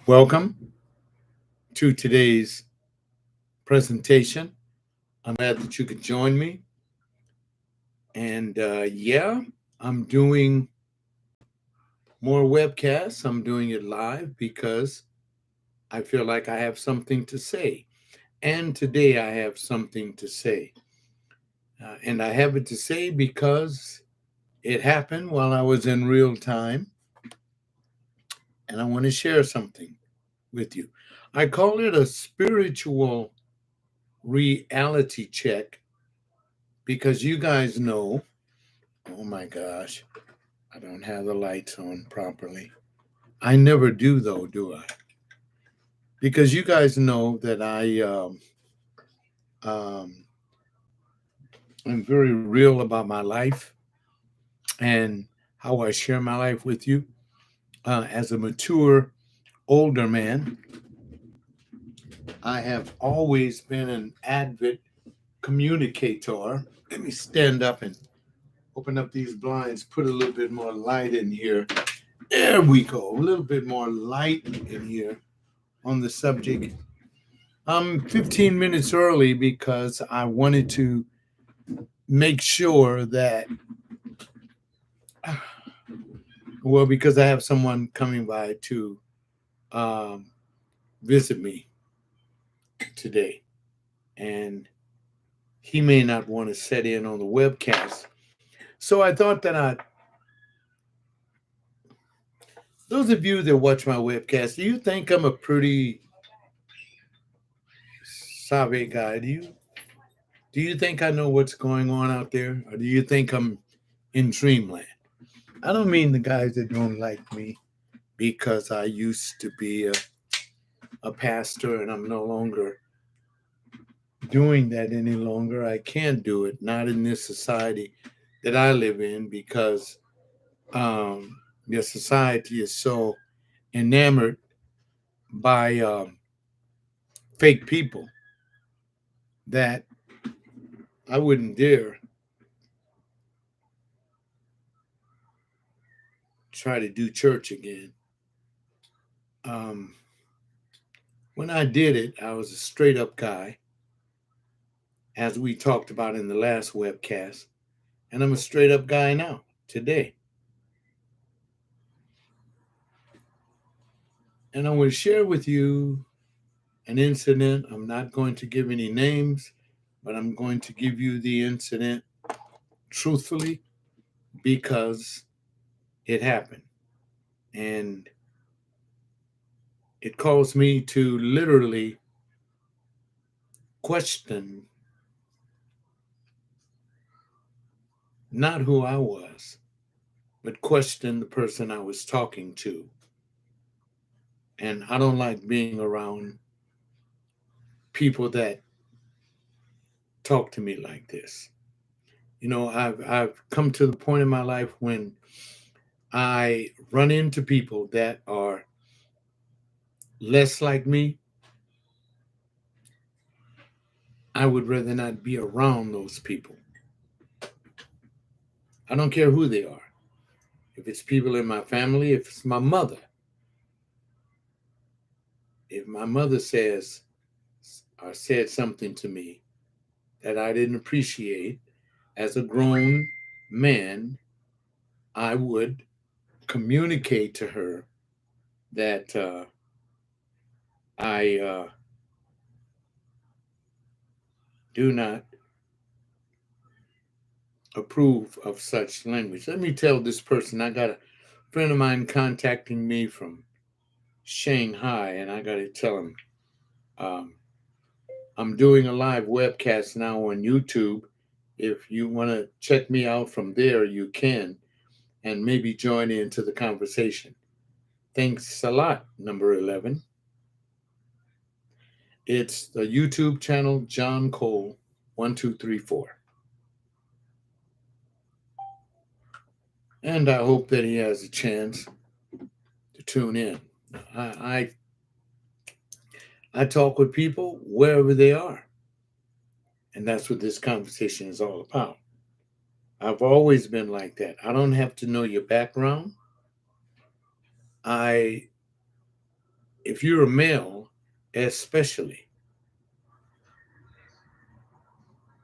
Welcome to today's presentation. I'm glad that you could join me. And I'm doing more webcasts. I'm doing it live because I feel like I have something to say. And today I have something to say. And I have it to say because it happened while I was in real time. And I want to share something with you. I call it a spiritual reality check because you guys know, oh my gosh, I don't have the lights on properly. I never do though, do I? Because you guys know that um, I'm very real about my life and how I share my life with you. As a mature, older man, I have always been an avid communicator. Let me stand up and open up these blinds, put a little bit more light in here. There we go. A little bit more light in here on the subject. I'm 15 minutes early because I wanted to make sure that, well, because I have someone coming by to um, visit me today. And he may not want to set in on the webcast. So I thought that those of you that watch my webcast, do you think I'm a pretty savvy guy? Do you think I know what's going on out there? Or do you think I'm in dreamland? I don't mean the guys that don't like me because I used to be a pastor and I'm no longer doing that any longer. I can't do it, not in this society that I live in because the society is so enamored by fake people that I wouldn't dare try to do church again. Um, when I did it, I was a straight up guy, as we talked about in the last webcast, and I'm a straight up guy now, today. And I want to share with you an incident. I'm not going to give any names, but I'm going to give you the incident truthfully because it happened. And it caused me to literally question not who I was, but question the person I was talking to. And I don't like being around people that talk to me like this. I've come to the point in my life when I run into people that are less like me. I would rather not be around those people. I don't care who they are. If it's people in my family, if it's my mother, if my mother says or said something to me that I didn't appreciate as a grown man, I would communicate to her that I do not approve of such language. Let me tell this person, I got a friend of mine contacting me from Shanghai, and I got to tell him um, I'm doing a live webcast now on YouTube. If you want to check me out from there, you can, and maybe join into the conversation. Thanks a lot, number 11. It's the YouTube channel John Cole 1234. And I hope that he has a chance to tune in. I I talk with people wherever they are. And that's what this conversation is all about. I've always been like that. I don't have to know your background. I if you're a male, especially,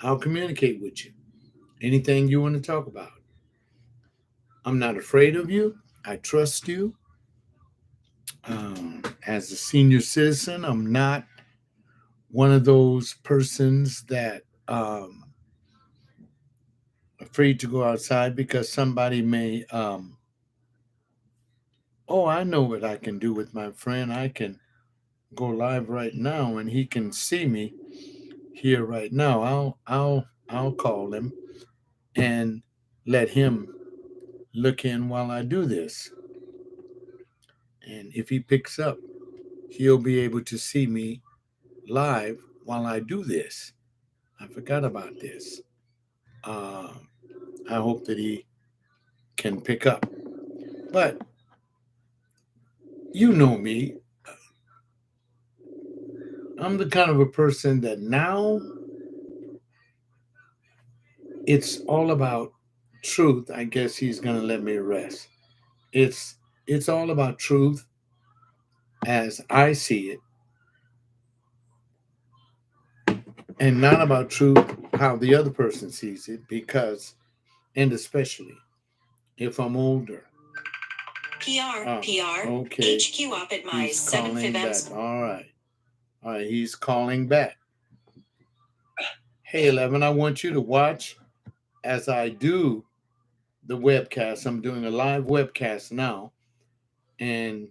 I'll communicate with you. Anything you want to talk about. I'm not afraid of you. I trust you. As a senior citizen, I'm not one of those persons that afraid to go outside because somebody may oh, I know what I can do with my friend. I can go live right now and he can see me here right now. I'll call him and let him look in while I do this. And if he picks up, he'll be able to see me live while I do this. I forgot about this. Uh, I hope that he can pick up. But you know me, I'm the kind of a person that now it's all about truth. I guess he's going to let me rest. It's it's all about truth as I see it, and not about truth how the other person sees it. Because, and especially if I'm older. PR, okay. HQ up at my he's 7th event. All right. He's calling back. Hey, 11, I want you to watch as I do the webcast. I'm doing a live webcast now. And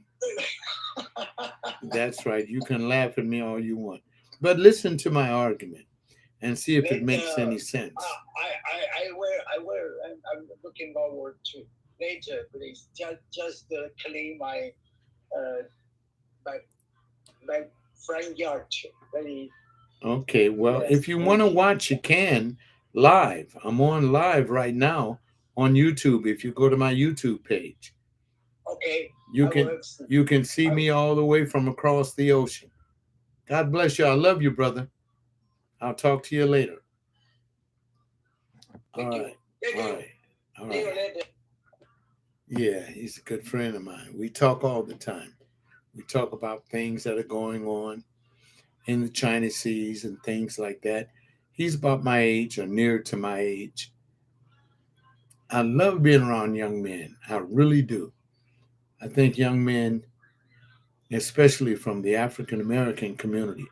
that's right. You can laugh at me all you want. But listen to my argument and see if it makes any sense. I'm looking forward to later, please. Just clean uh, my, my front yard. Very. Okay, well, yes, if you want to watch, you can live. I'm on live right now on YouTube. If you go to my YouTube page, okay, you can see me all the way from across the ocean. God bless you. I love you, brother. I'll talk to you later. All right. All right. All right. Yeah, he's a good friend of mine. We talk all the time. We talk about things that are going on in the China Seas and things like that. He's about my age or near to my age. I love being around young men. I really do. I think young men, especially from the African American community,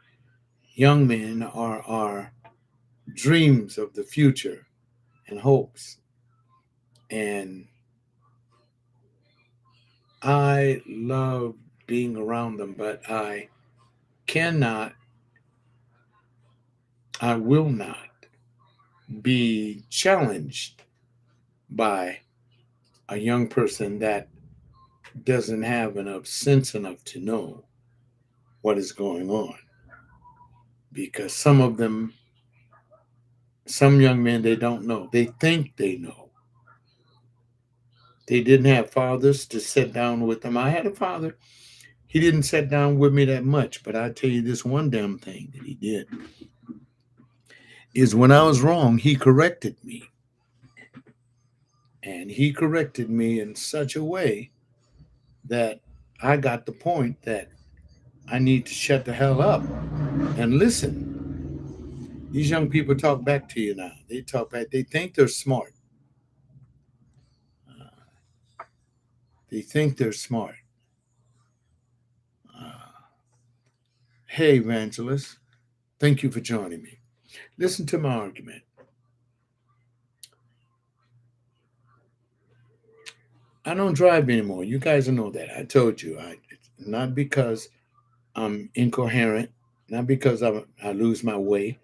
young men are our dreams of the future and hopes. And I love being around them, but cannot, I will not be challenged by a young person that doesn't have enough sense enough to know what is going on. Because some of them, some young men, they don't know. They think they know. They didn't have fathers to sit down with them. I had a father. He didn't sit down with me that much, but I tell you this one damn thing that he did is when I was wrong, he corrected me. And he corrected me in such a way that I got the point that I need to shut the hell up and listen. These young people talk back to you now. They talk back. They think they're smart. They think they're smart. Uh, hey, evangelist, thank you for joining me. Listen to my argument. I don't drive anymore. You guys know that. I told you. It's not because I'm incoherent, not because I lose my way.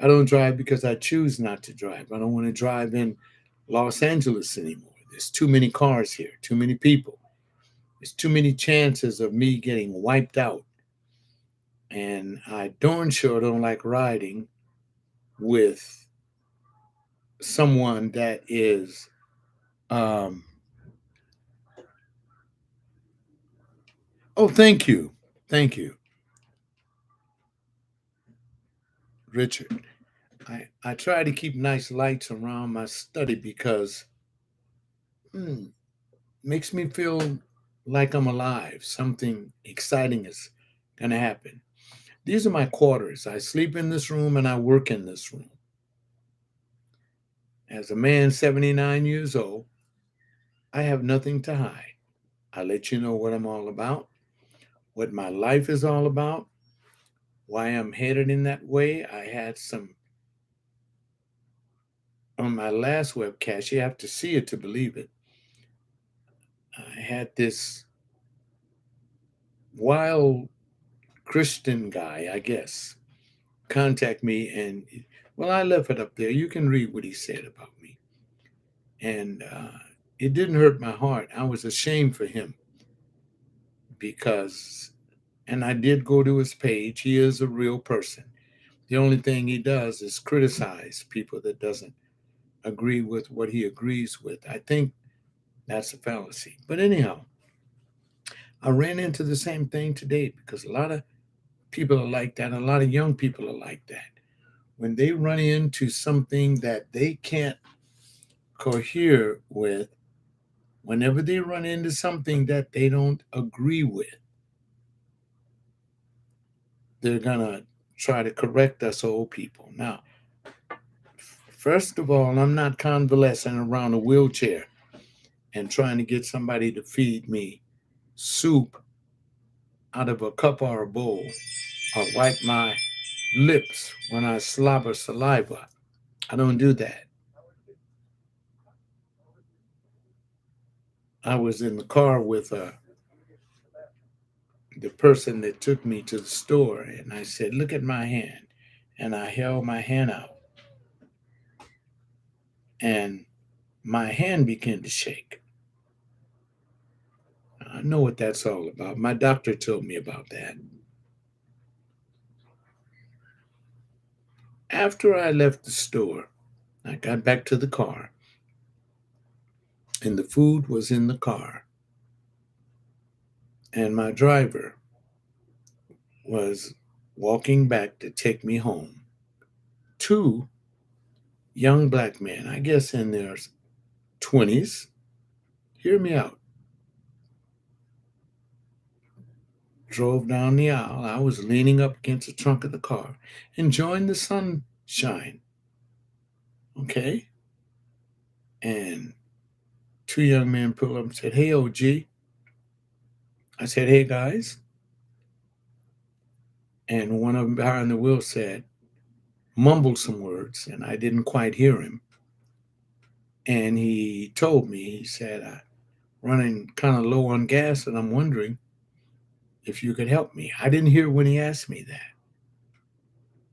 I don't drive because I choose not to drive. I don't want to drive in Los Angeles anymore. There's too many cars here, too many people. There's too many chances of me getting wiped out. And I darn sure don't like riding with someone that is, um, oh, thank you. Thank you, Richard. I try to keep nice lights around my study because makes me feel like I'm alive. Something exciting is going to happen. These are my quarters. I sleep in this room and I work in this room. As a man 79 years old, I have nothing to hide. I let you know what I'm all about, what my life is all about, why I'm headed in that way. I had some on my last webcast. You have to see it to believe it. I had this wild Christian guy, I guess, contact me, and well, I left it up there. You can read what he said about me, and it didn't hurt my heart. I was ashamed for him because, and I did go to his page. He is a real person. The only thing he does is criticize people that doesn't agree with what he agrees with. I think that's a fallacy. But anyhow, I ran into the same thing today because a lot of people are like that. A lot of young people are like that. When they run into something that they can't cohere with, whenever they run into something that they don't agree with, they're going to try to correct us old people. Now, first of all, I'm not convalescing around a wheelchair and trying to get somebody to feed me soup out of a cup or a bowl or wipe my lips when I slobber saliva. I don't do that. I was in the car with the person that took me to the store, and I said, "Look at my hand." And I held my hand out, and my hand began to shake. I know what that's all about. My doctor told me about that. After I left the store, I got back to the car, and the food was in the car, and my driver was walking back to take me home. Two young black men, I guess in their 20s, hear me out, drove down the aisle. I was leaning up against the trunk of the car, enjoying the sunshine. Okay. And two young men pulled up and said, "Hey, OG." I said, "Hey, guys." And one of them behind the wheel said, mumbled some words, and I didn't quite hear him. And he told me, he said, "I'm running kind of low on gas, and I'm wondering if you could help me." I didn't hear when he asked me that.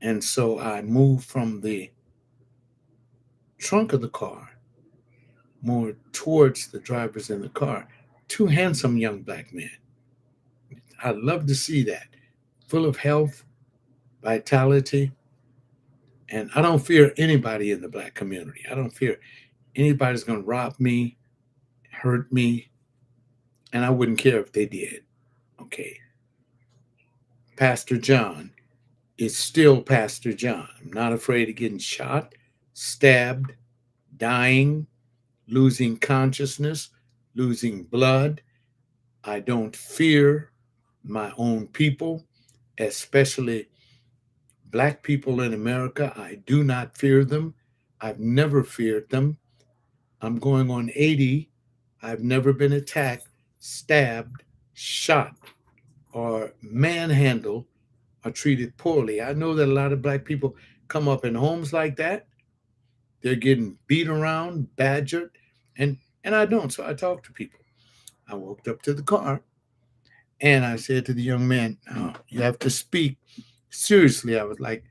And so I moved from the trunk of the car more towards the drivers in the car. Two handsome young black men. I love to see that. Full of health, vitality, and I don't fear anybody in the black community. I don't fear anybody's going to rob me, hurt me, and I wouldn't care if they did. Okay. Pastor John is still Pastor John. I'm not afraid of getting shot, stabbed, dying, losing consciousness, losing blood. I don't fear my own people, especially black people in America. I do not fear them. I've never feared them. I'm going on 80. I've never been attacked, stabbed, shot, or manhandled or treated poorly. I know that a lot of black people come up in homes like that. They're getting beat around, badgered, and I don't. So I talk to people. I walked up to the car and I said to the young man, "Oh, you have to speak seriously." I was like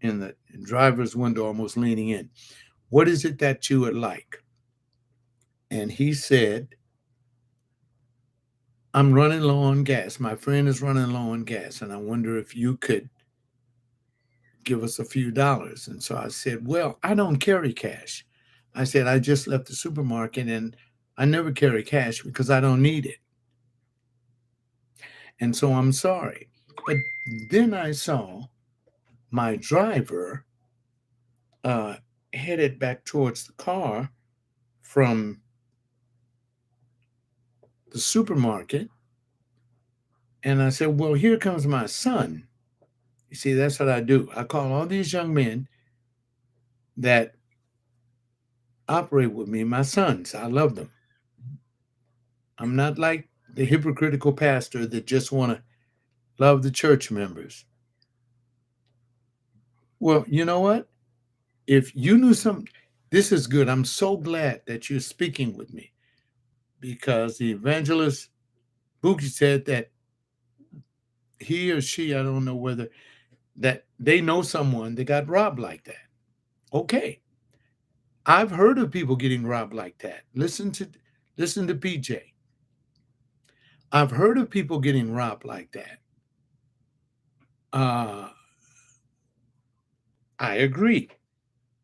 in the driver's window, almost leaning in. "What is it that you would like?" And he said, "I'm running low on gas. My friend is running low on gas, and I wonder if you could give us a few dollars." And so I said, "Well, I don't carry cash." I said, "I just left the supermarket and I never carry cash because I don't need it. And so I'm sorry." But then I saw my driver uh, headed back towards the car from the supermarket, and I said, "Well, here comes my son." You see, that's what I do. I call all these young men that operate with me my sons. I love them. I'm not like the hypocritical pastor that just want to love the church members. Well, you know what? If you knew some, this is good. I'm so glad that you're speaking with me because the evangelist Buki said that he or she, I don't know whether, that they know someone that got robbed like that. Okay. I've heard of people getting robbed like that. Listen to PJ. I've heard of people getting robbed like that. Uh, I agree.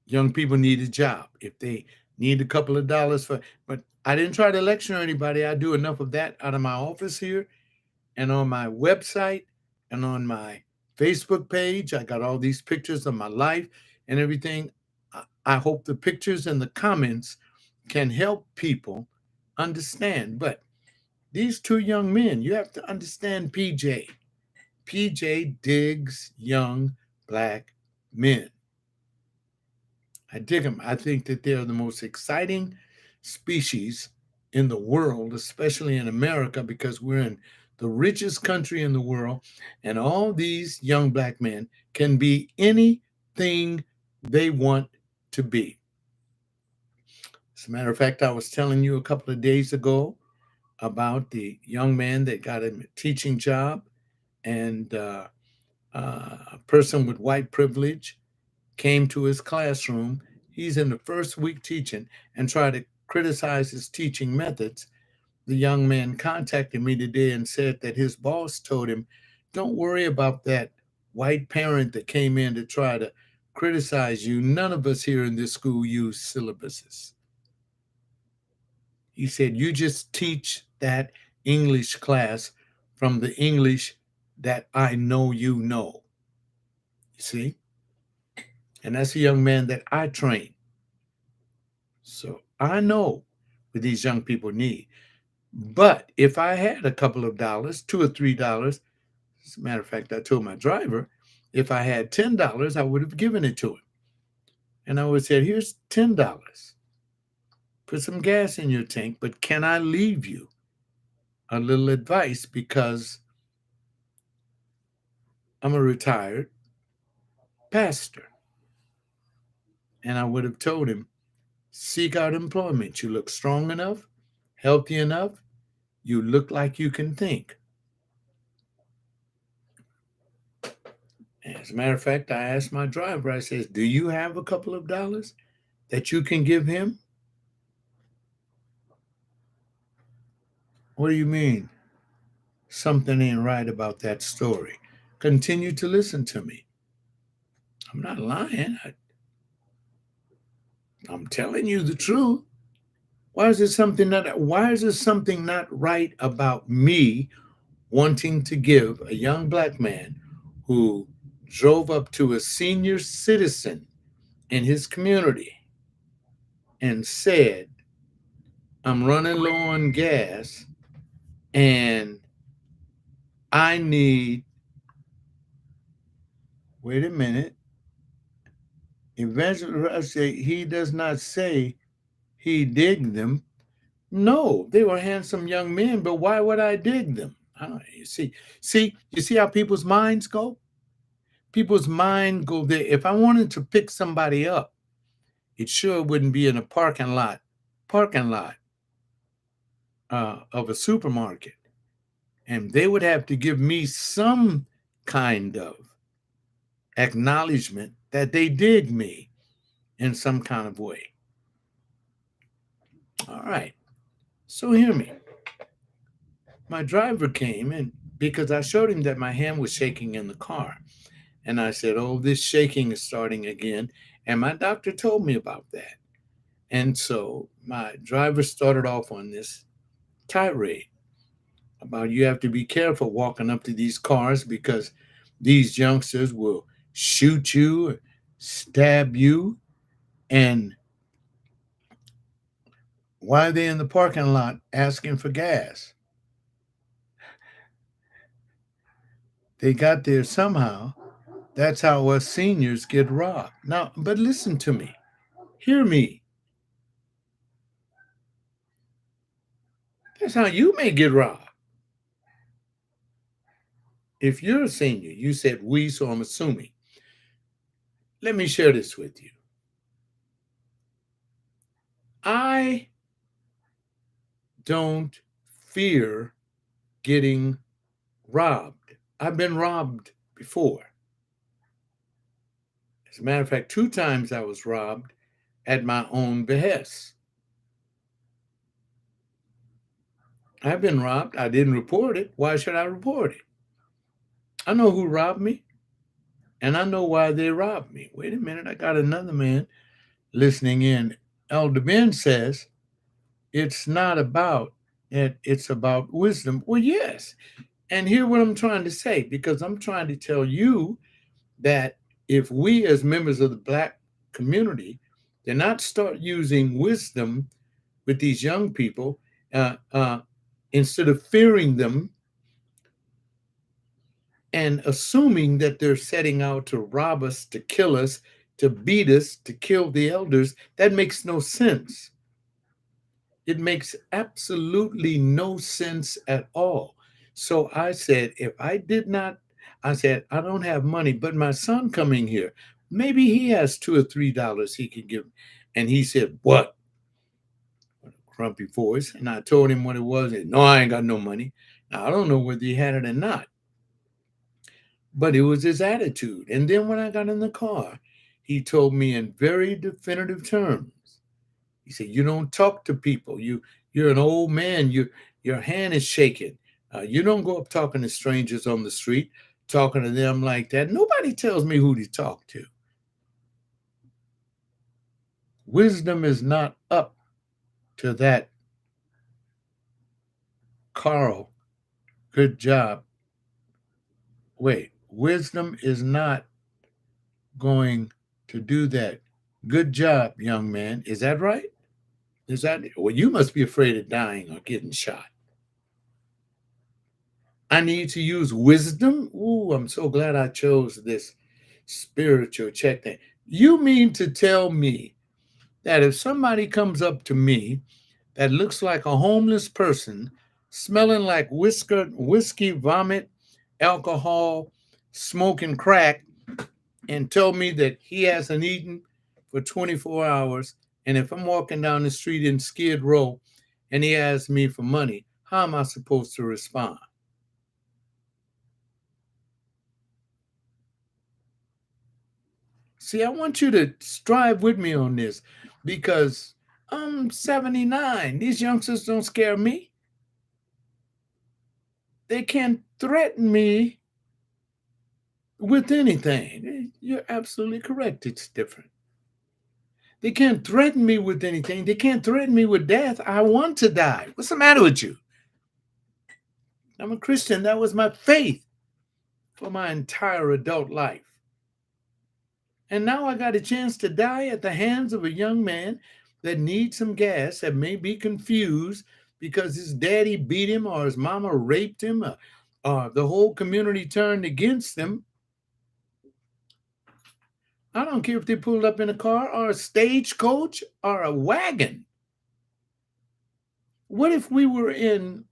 Young people need a job. If they need a couple of dollars for, but I didn't try to lecture anybody. I do enough of that out of my office here and on my website and on my Facebook page. I got all these pictures of my life and everything. I hope the pictures and the comments can help people understand. But these two young men, you have to understand PJ. PJ digs young black men. I dig them. I think that they're the most exciting species in the world, especially in America, because we're in the richest country in the world, and all these young black men can be anything they want to be. As a matter of fact, I was telling you a couple of days ago about the young man that got a teaching job, and a person with white privilege came to his classroom. He's in the first week teaching and tried to criticize his teaching methods. The young man contacted me today and said that his boss told him, "Don't worry about that white parent that came in to try to criticize you. None of us here in this school use syllabuses." He said, "You just teach that English class from the English that I know you know." You see? And that's a young man that I train. So I know what these young people need. But if I had a couple of dollars, $2 or $3, as a matter of fact, I told my driver, if I had $10, I would have given it to him. And I would have said, "Here's $10. Put some gas in your tank, but can I leave you a little advice because I'm a retired pastor?" And I would have told him, "Seek out employment. You look strong enough, healthy enough, you look like you can think." As a matter of fact, I asked my driver, I says, "Do you have a couple of dollars that you can give him?" "What do you mean? Something ain't right about that story." Continue to listen to me. I'm not lying. I'm telling you the truth. Why is there something not right about me wanting to give a young black man who drove up to a senior citizen in his community and said, "I'm running low on gas and I need," wait a minute, evangelist say he does not say he digged them. No, they were handsome young men, but why would I dig them? You see how people's minds go? People's mind go there. If I wanted to pick somebody up, it sure wouldn't be in a parking lot of a supermarket. And they would have to give me some kind of acknowledgement that they dig me in some kind of way. All right. So hear me. My driver came and because I showed him that my hand was shaking in the car. And I said, "Oh, this shaking is starting again." And my doctor told me about that. And so my driver started off on this tirade about you have to be careful walking up to these cars because these youngsters will shoot you, stab you, and why are they in the parking lot asking for gas? They got there somehow. That's how us seniors get robbed. Now, but listen to me. Hear me. That's how you may get robbed. If you're a senior, you said we, so I'm assuming. Let me share this with you. I don't fear getting robbed. I've been robbed before. As a matter of fact, 2 times I was robbed at my own behest. I've been robbed. I didn't report it. Why should I report it? I know who robbed me, and I know why they robbed me. Wait a minute, I got another man listening in. Elder Ben says it's not about it, it's about wisdom. Well, yes. And hear what I'm trying to say, because I'm trying to tell you that if we as members of the black community did not start using wisdom with these young people, uh, uh, instead of fearing them and assuming that they're setting out to rob us, to kill us, to beat us, to kill the elders, that makes no sense. It makes absolutely no sense at all. So I said, if I did not, I said, I don't have money, but my son coming here, maybe he has $2 or $3 he can give. And he said, what? With a grumpy voice. And I told him what it was. And no, I ain't got no money. Now, I don't know whether he had it or not, but it was his attitude. And then when I got in the car, he told me in very definitive terms, he said, "You don't talk to people. You're an old man. Your hand is shaking. You don't go up talking to strangers on the street, talking to them like that. Nobody tells me who to talk to. Wisdom is not up to that. Carl, good job. Wait, wisdom is not going to do that. Good job, young man. Is that right? Is that well? You must be afraid of dying or getting shot. I need to use wisdom. Ooh, I'm so glad I chose this spiritual check thing. You mean to tell me that if somebody comes up to me that looks like a homeless person, smelling like whiskey, vomit, alcohol, smoking crack, and tell me that he hasn't eaten for 24 hours, and if I'm walking down the street in Skid Row and he asks me for money, how am I supposed to respond? See, I want you to strive with me on this because I'm 79. These youngsters don't scare me. They can't threaten me with anything. You're absolutely correct. It's different. They can't threaten me with anything. They can't threaten me with death. I want to die. What's the matter with you? I'm a Christian. That was my faith for my entire adult life. And now I got a chance to die at the hands of a young man that needs some gas, that may be confused because his daddy beat him or his mama raped him or the whole community turned against him. I don't care if they pulled up in a car or a stagecoach or a wagon. What if we were in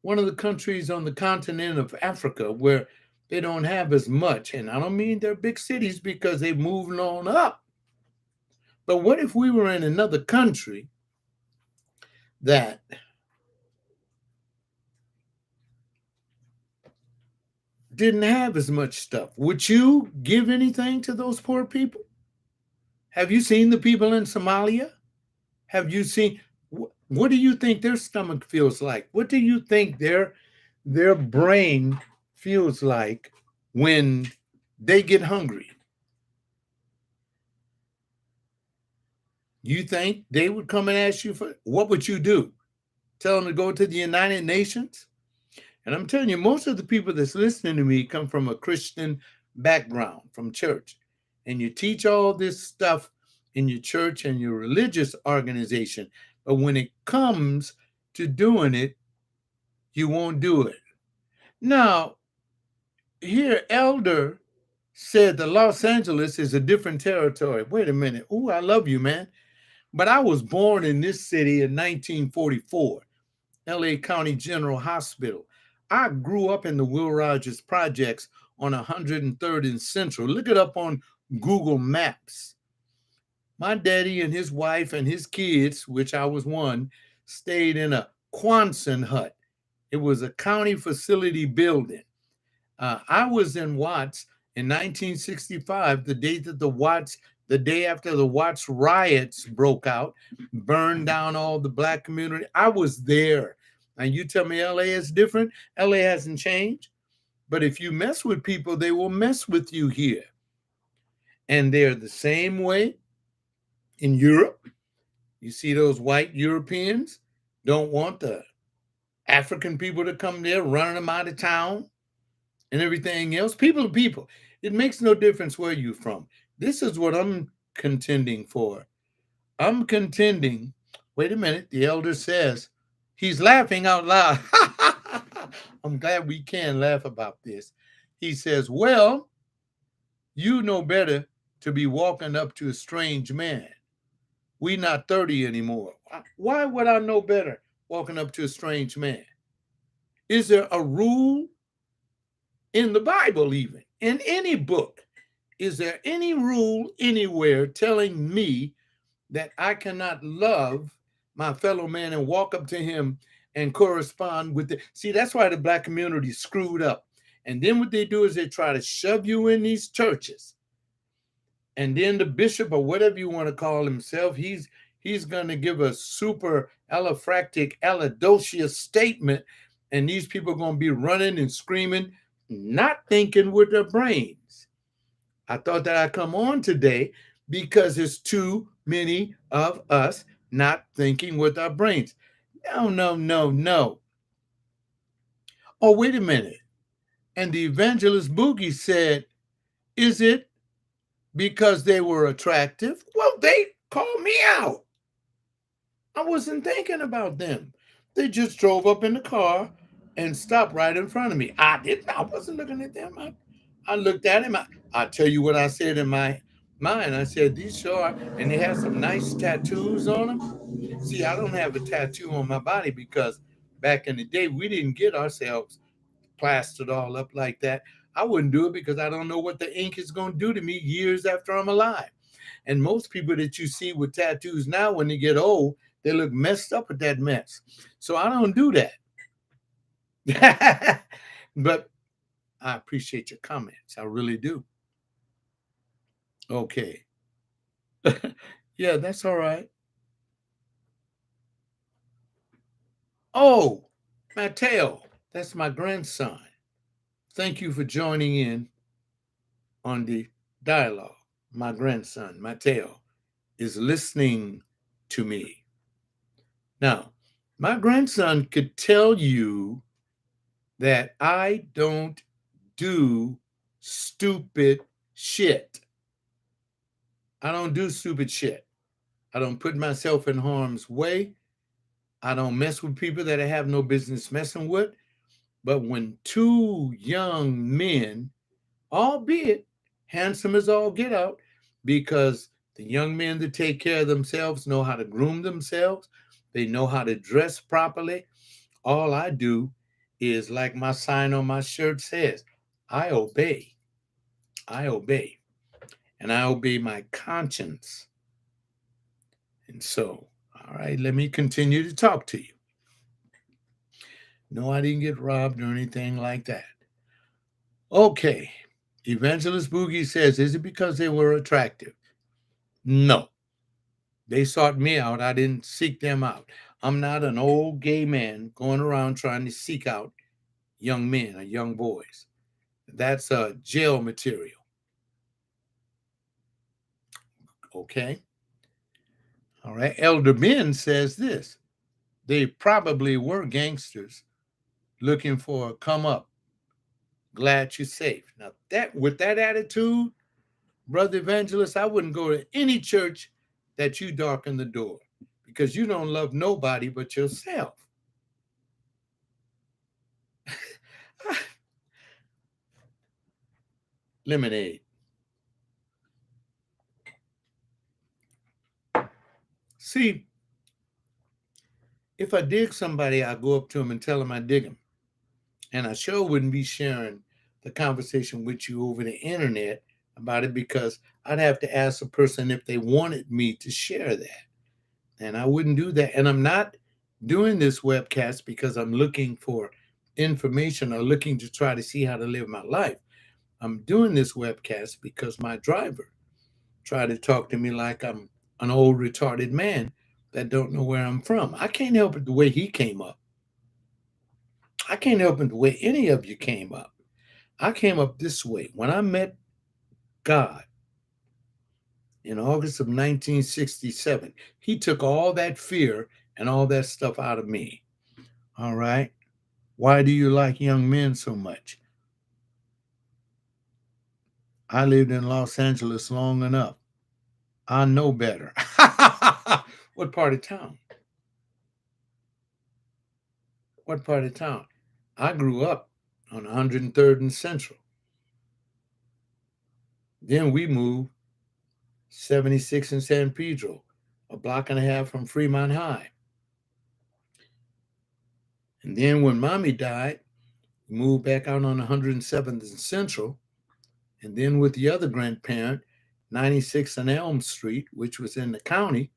one of the countries on the continent of Africa where they don't have as much? And I don't mean they're big cities because they've moved on up. But what if we were in another country that didn't have as much stuff? Would you give anything to those poor people? Have you seen the people in Somalia? Have you seen what do you think their stomach feels like? What do you think their brain feels like when they get hungry? You think they would come and ask you for what would you do? Tell them to go to the United Nations? And I'm telling you, most of the people that's listening to me come from a Christian background, from church. And you teach all this stuff in your church and your religious organization. But when it comes to doing it, you won't do it. Now, here, Elder said that Los Angeles is a different territory. Wait a minute. Ooh, I love you, man. But I was born in this city in 1944, LA County General Hospital. I grew up in the Will Rogers Projects on 103rd and Central. Look it up on Google Maps. My daddy and his wife and his kids, which I was one, stayed in a Quonset hut. It was a county facility building. I was in Watts in 1965, the day after the Watts riots broke out, burned down all the black community. I was there. And you tell me LA is different? LA hasn't changed. But if you mess with people, they will mess with you here. And they're the same way in Europe. You see those white Europeans don't want the African people to come there, running them out of town and everything else. People are people. It makes no difference where you're from. This is what I'm contending for. I'm contending. Wait a minute. The elder says he's laughing out loud. I'm glad we can laugh about this. He says, well, you know better to be walking up to a strange man. We not 30 anymore. Why would I know better walking up to a strange man? Is there a rule in the Bible, even in any book? Is there any rule anywhere telling me that I cannot love my fellow man and walk up to him and correspond with the see? That's why the black community is screwed up. And then what they do is they try to shove you in these churches. And then the bishop or whatever you want to call himself, he's going to give a super allophrectic, allidocious statement, and these people are going to be running and screaming, not thinking with their brains. I thought that I'd come on today because there's too many of us not thinking with our brains. No, no, no, no. Oh, wait a minute. And the evangelist Boogie said, is it because they were attractive? Well, they called me out. I wasn't thinking about them. They just drove up in the car and stopped right in front of me. I wasn't looking at them. I looked at him. I tell you what I said in my mind. I said, these sure are, and they have some nice tattoos on them. See, I don't have a tattoo on my body because back in the day, we didn't get ourselves plastered all up like that. I wouldn't do it because I don't know what the ink is going to do to me years after I'm alive. And most people that you see with tattoos now, when they get old, they look messed up with that mess. So I don't do that. But I appreciate your comments. I really do. Okay. Yeah, that's all right. Oh, Mateo, that's my grandson. Thank you for joining in on the dialogue. My grandson, Mateo, is listening to me. Now, my grandson could tell you that I don't do stupid shit. I don't do stupid shit. I don't put myself in harm's way. I don't mess with people that I have no business messing with. But when two young men, albeit handsome as all get out, because the young men that take care of themselves know how to groom themselves, they know how to dress properly. All I do is, like my sign on my shirt says, I obey. I obey. And I obey my conscience. And so, all right, let me continue to talk to you. No, I didn't get robbed or anything like that. Okay. Evangelist Boogie says, is it because they were attractive? No. They sought me out. I didn't seek them out. I'm not an old gay man going around trying to seek out young men or young boys. That's jail material. Okay. All right. Elder Ben says this. They probably were gangsters looking for a come up. Glad you're safe. Now that with that attitude, Brother Evangelist, I wouldn't go to any church that you darken the door because you don't love nobody but yourself. lemonade. See, if I dig somebody, I go up to them and tell them I dig them. And I sure wouldn't be sharing the conversation with you over the internet about it because I'd have to ask a person if they wanted me to share that. And I wouldn't do that. And I'm not doing this webcast because I'm looking for information or looking to try to see how to live my life. I'm doing this webcast because my driver tried to talk to me like I'm an old retarded man that don't know where I'm from. I can't help it the way he came up. I can't help it the way any of you came up. I came up this way. When I met God in August of 1967, he took all that fear and all that stuff out of me. All right. Why do you like young men so much? I lived in Los Angeles long enough. I know better. What part of town? What part of town? I grew up on 103rd and Central. Then we moved 76 in San Pedro, a block and a half from Fremont High. And then when mommy died, we moved back out on 107th and Central. And then with the other grandparent, 96 on Elm Street, which was in the county.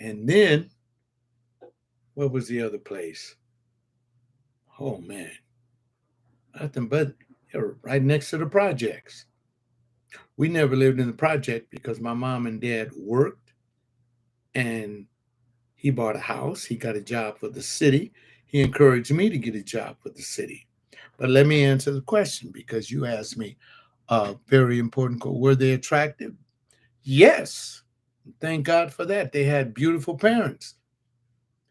And then, what was the other place? Oh man, nothing but right next to the projects. We never lived in the project because my mom and dad worked and he bought a house. He got a job for the city. He encouraged me to get a job for the city. But let me answer the question because you asked me a very important question. Were they attractive? Yes. Thank God for that. They had beautiful parents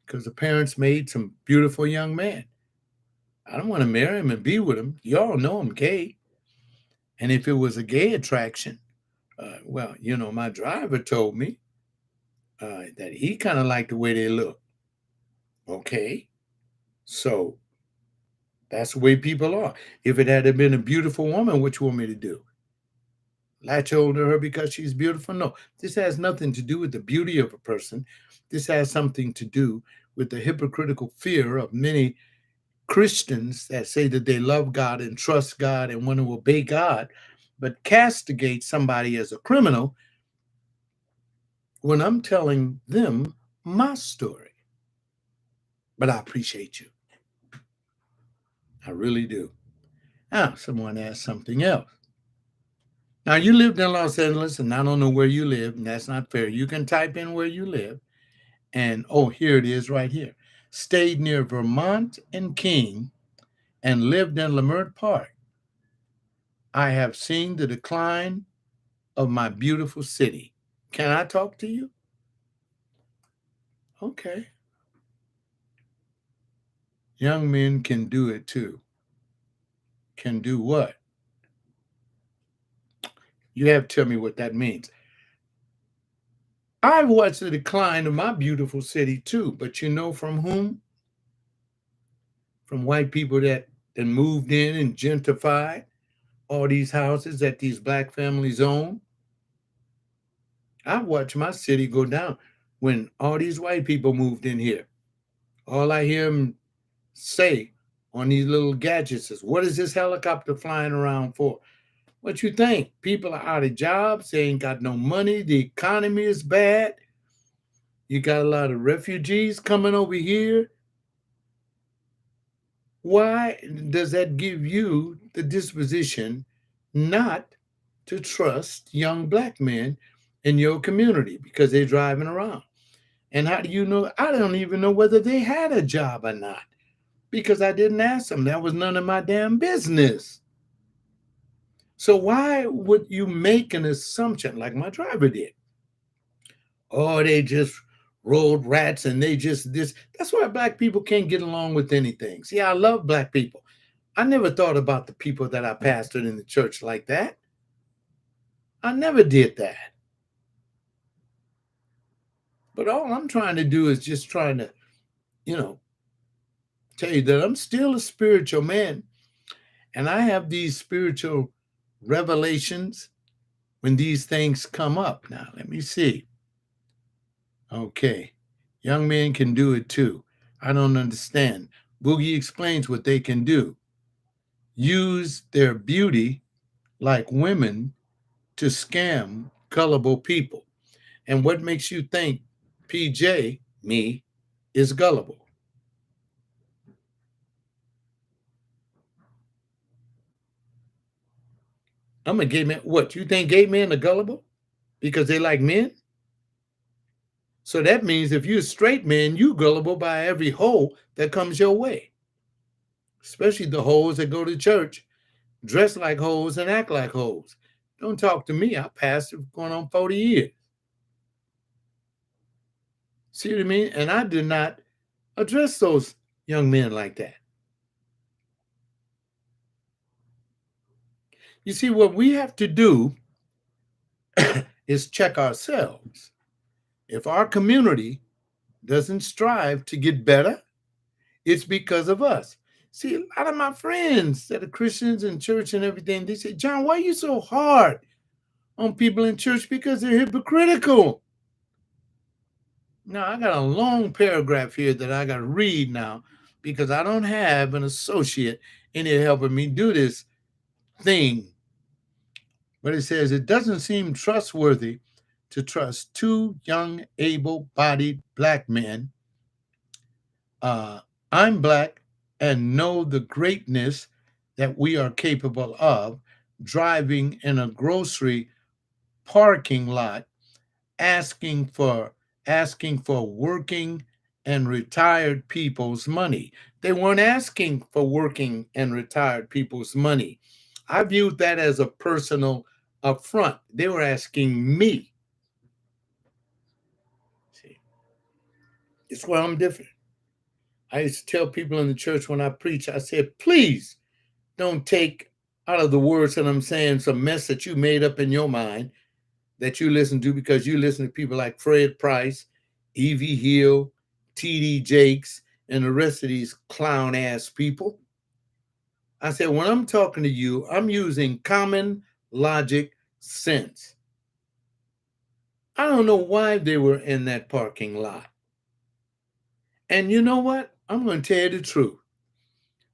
because the parents made some beautiful young men. I don't want to marry him and be with him. Y'all know I'm gay. And if it was a gay attraction, well, my driver told me that he kind of liked the way they look. Okay. So that's the way people are. If it had been a beautiful woman, what you want me to do? Latch hold to her because she's beautiful? No. This has nothing to do with the beauty of a person. This has something to do with the hypocritical fear of many Christians that say that they love God and trust God and want to obey God, but castigate somebody as a criminal when I'm telling them my story. But I appreciate you. I really do. Now, someone asked something else. Now, you lived in Los Angeles, and I don't know where you live, and that's not fair. You can type in where you live, and oh, here it is right here. Stayed near Vermont and King and lived in Leimert Park. I have seen the decline of my beautiful city. Can I talk to you? Okay. Young men can do it too. Can do what? You have to tell me what that means. I've watched the decline of my beautiful city too, but you know from whom? From white people that then moved in and gentrified all these houses that these black families own. I've watched my city go down when all these white people moved in here. All I hear them say on these little gadgets is, what is this helicopter flying around for? What you think? People are out of jobs. They ain't got no money. The economy is bad. You got a lot of refugees coming over here. Why does that give you the disposition not to trust young black men in your community because they're driving around? And how do you know? I don't even know whether they had a job or not because I didn't ask them. That was none of my damn business. So why would you make an assumption like my driver did? Oh, they just rolled rats and they just this. That's why black people can't get along with anything. See, I love black people. I never thought about the people that I pastored in the church like that. I never did that. But all I'm trying to do is just trying to, you know, tell you that I'm still a spiritual man and I have these spiritual revelations when these things come up. Now, let me see. Okay. Young men can do it too. I don't understand. Boogie explains what they can do. Use their beauty like women to scam gullible people. And what makes you think PJ, me, is gullible? I'm a gay man. What, you think gay men are gullible because they like men? So that means if you're a straight man, you gullible by every hoe that comes your way, especially the hoes that go to church, dress like hoes and act like hoes. Don't talk to me. I pastored going on 40 years. See what I mean? And I did not address those young men like that. You see, what we have to do is check ourselves. If our community doesn't strive to get better, it's because of us. See, a lot of my friends that are Christians in church and everything, they say, John, why are you so hard on people in church? Because they're hypocritical. Now, I got a long paragraph here that I got to read now because I don't have an associate in here helping me do this thing. But it says, it doesn't seem trustworthy to trust two young, able bodied black men. I'm black and know the greatness that we are capable of driving in a grocery parking lot asking for working and retired people's money. They weren't asking for working and retired people's money. I viewed that as a personal affront. They were asking me. See, it's where I'm different. I used to tell people in the church when I preach, I said, please don't take out of the words that I'm saying some mess that you made up in your mind that you listen to because you listen to people like Fred Price, Evie Hill, T.D. Jakes, and the rest of these clown ass people. I said, when I'm talking to you, I'm using common logic sense. I don't know why they were in that parking lot. And you know what? I'm going to tell you the truth.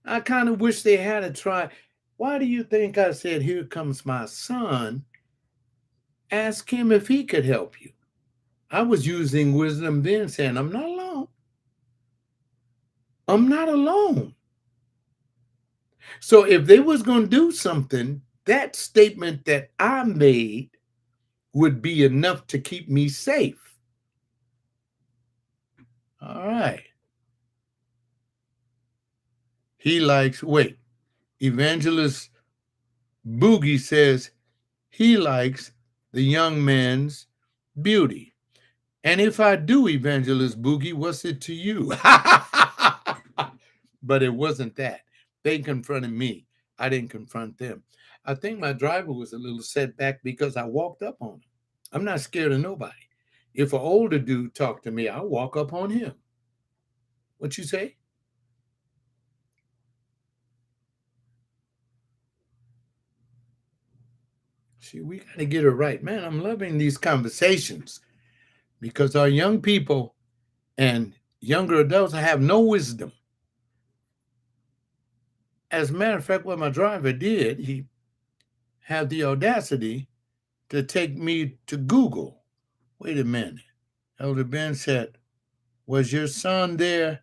I kind of wish they had a try. Why do you think I said, here comes my son? Ask him if he could help you. I was using wisdom then, saying, I'm not alone. I'm not alone. So if they was going to do something, that statement that I made would be enough to keep me safe. All right. He likes, wait, Evangelist Boogie says he likes the young man's beauty. And if I do, Evangelist Boogie, what's it to you? But it wasn't that. They confronted me. I didn't confront them. I think my driver was a little set back because I walked up on him. I'm not scared of nobody. If an older dude talked to me, I'll walk up on him. What you say? See, we got to get it right. Man, I'm loving these conversations because our young people and younger adults have no wisdom. As a matter of fact, what my driver did, he had the audacity to take me to Google. Wait a minute. Elder Ben said, was your son there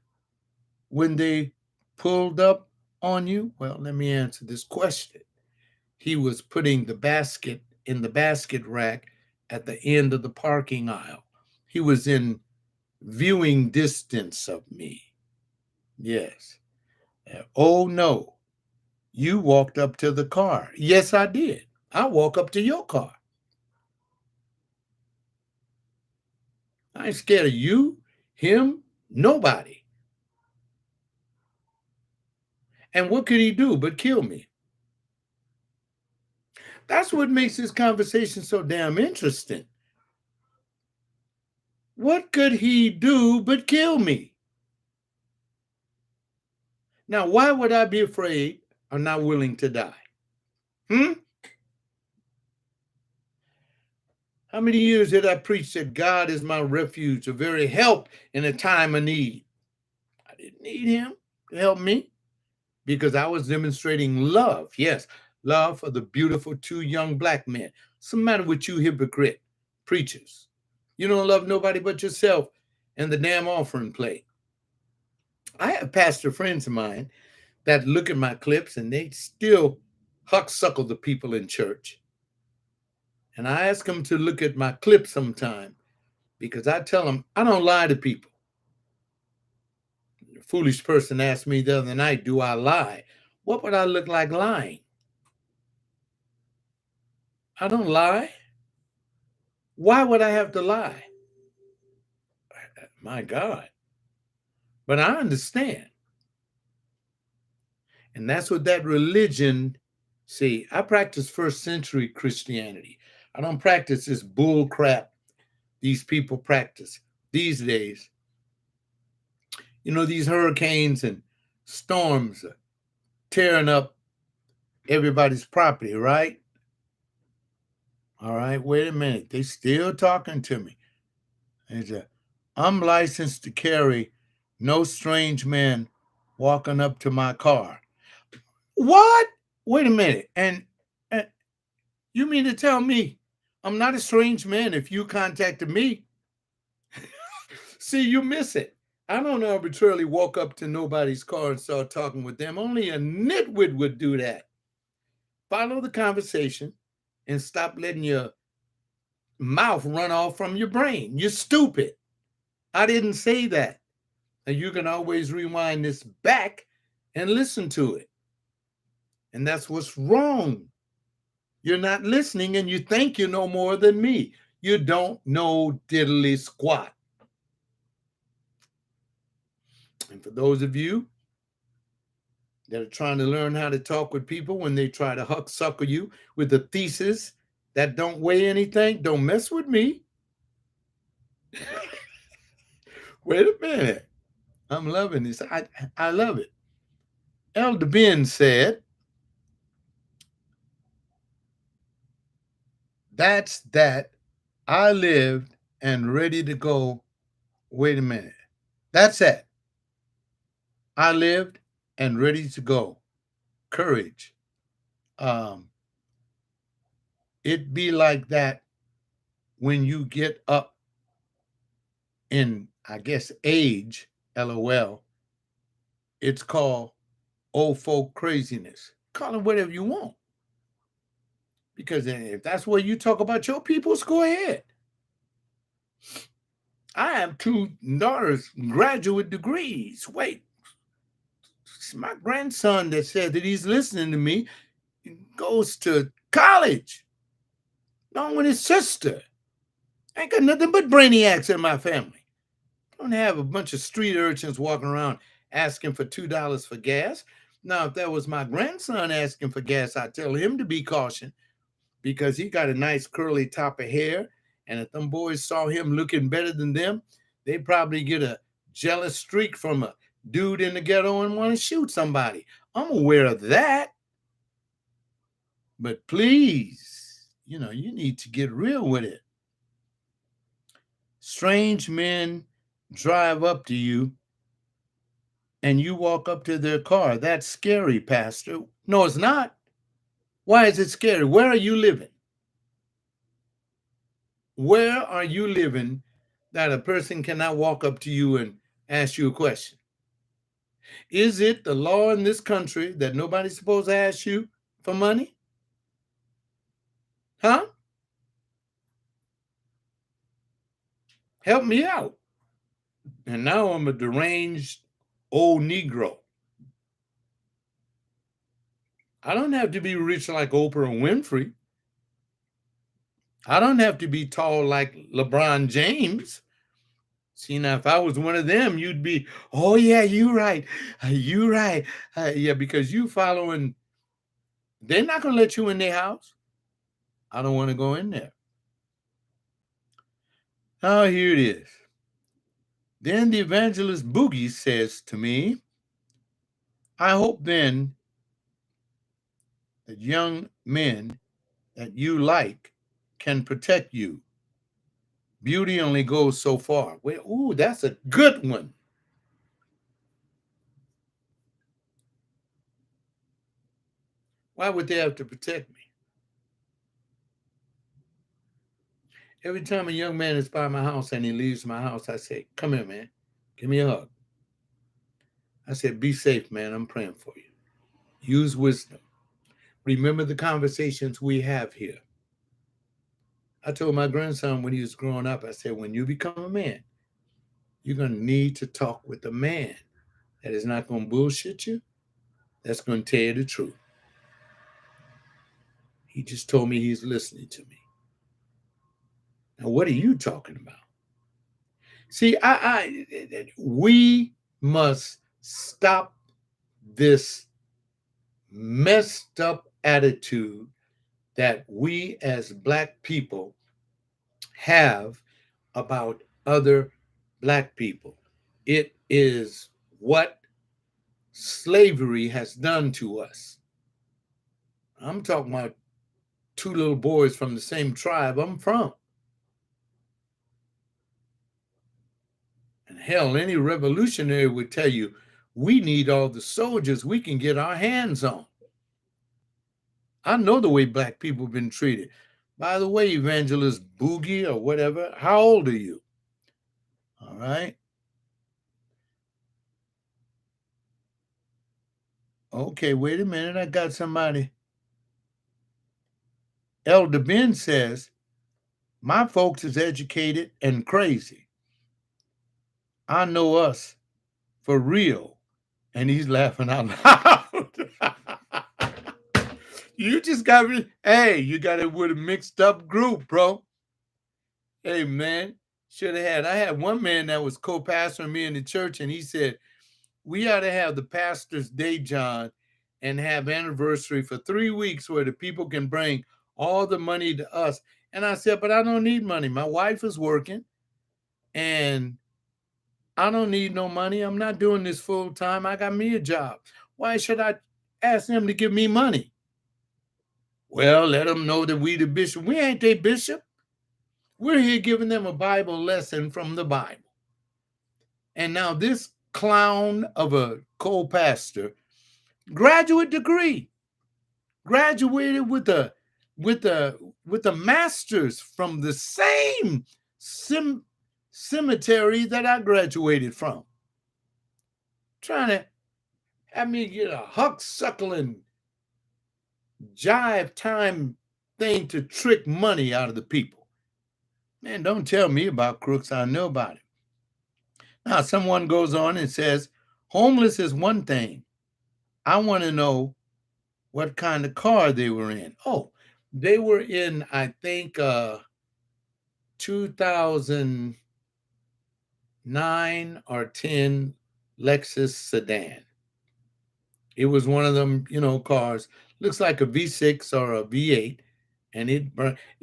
when they pulled up on you? Well, let me answer this question. He was putting the basket in the basket rack at the end of the parking aisle. He was in viewing distance of me. Yes. Oh, no. You walked up to the car. Yes, I did. I walk up to your car. I ain't scared of you, him, nobody. And what could he do but kill me? That's what makes this conversation so damn interesting. What could he do but kill me? Now, why would I be afraid or not willing to die? Hmm? How many years did I preach that God is my refuge, a very help in a time of need? I didn't need him to help me because I was demonstrating love. Yes, love for the beautiful two young black men. What's the matter with you hypocrite preachers? You don't love nobody but yourself and the damn offering plate. I have pastor friends of mine that look at my clips and they still hucksuckle the people in church. And I ask them to look at my clips sometime because I tell them I don't lie to people. A foolish person asked me the other night, do I lie? What would I look like lying? I don't lie. Why would I have to lie? My God. But I understand. And that's what that religion, see, I practice first century Christianity. I don't practice this bull crap these people practice these days. You know, these hurricanes and storms are tearing up everybody's property, right? All right, wait a minute. They still talking to me. They say, I'm licensed to carry, no strange man walking up to my car. What? Wait a minute. And you mean to tell me I'm not a strange man if you contacted me? See, you miss it. I don't arbitrarily walk up to nobody's car and start talking with them. Only a nitwit would do that. Follow the conversation and stop letting your mouth run off from your brain. You're stupid. I didn't say that. And you can always rewind this back and listen to it. And that's what's wrong. You're not listening and you think you know more than me. You don't know diddly squat. And for those of you that are trying to learn how to talk with people when they try to hucksucker you with a thesis that don't weigh anything, don't mess with me. Wait a minute. I'm loving this. I love it. Elder Ben said, that's that. I lived and ready to go. Wait a minute. That's it. I lived and ready to go. Courage. Um, it be like that when you get up in, I guess, age, LOL. It's called old folk craziness. Call it whatever you want. Because if that's where you talk about your peoples, go ahead. I have two daughters, graduate degrees. Wait, it's my grandson that said that he's listening to me goes to college, along with his sister. I ain't got nothing but brainiacs in my family. I don't have a bunch of street urchins walking around asking for $2 for gas. Now, if that was my grandson asking for gas, I'd tell him to be cautious because he got a nice curly top of hair. And if them boys saw him looking better than them, they'd probably get a jealous streak from a dude in the ghetto and want to shoot somebody. I'm aware of that. But please, you need to get real with it. Strange men drive up to you and you walk up to their car. That's scary, Pastor. No, it's not. Why is it scary? Where are you living? Where are you living that a person cannot walk up to you and ask you a question? Is it the law in this country that nobody's supposed to ask you for money? Huh? Help me out. And now I'm a deranged old Negro. I don't have to be rich like Oprah Winfrey. I don't have to be tall like LeBron James. See, now if I was one of them, you'd be, oh yeah, you right. You right. Yeah, because you following, they're not going to let you in their house. I don't want to go in there. Oh, here it is. Then the evangelist Boogie says to me, I hope then that young men that you like can protect you. Beauty only goes so far. Well, ooh, that's a good one. Why would they have to protect me? Every time a young man is by my house and he leaves my house, I say, come here, man. Give me a hug. I said, be safe, man. I'm praying for you. Use wisdom. Remember the conversations we have here. I told my grandson when he was growing up, I said, when you become a man, you're going to need to talk with a man that is not going to bullshit you, that's going to tell you the truth. He just told me he's listening to me. Now, what are you talking about? See, we must stop this messed up attitude that we as Black people have about other Black people. It is what slavery has done to us. I'm talking about two little boys from the same tribe I'm from. And hell, any revolutionary would tell you we need all the soldiers we can get our hands on. I know the way Black people have been treated. By the way, Evangelist Boogie or whatever, how old are you? All right. Okay, wait a minute. I got somebody. Elder Ben says, my folks is educated and crazy. I know us for real. And he's laughing out loud. You just got me. Hey, you got it with a mixed up group, bro. Hey, man, should have had. I had one man that was co-pastoring me in the church, and he said, we ought to have the pastor's day, John, and have anniversary for 3 weeks where the people can bring all the money to us. And I said, but I don't need money. My wife is working, and I don't need no money. I'm not doing this full time. I got me a job. Why should I ask them to give me money? Well, let them know that we the bishop. We ain't their bishop. We're here giving them a Bible lesson from the Bible. And now this clown of a co-pastor, graduate degree, graduated with a master's from the same cemetery that I graduated from. Trying to have me get a hucksuckling jive time thing to trick money out of the people. Man, don't tell me about crooks. I know about it. Now, someone goes on and says, homeless is one thing. I want to know what kind of car they were in. Oh, they were in, I think, 2009 or 10 Lexus sedan. It was one of them, cars. Looks like a V6 or a V8, and it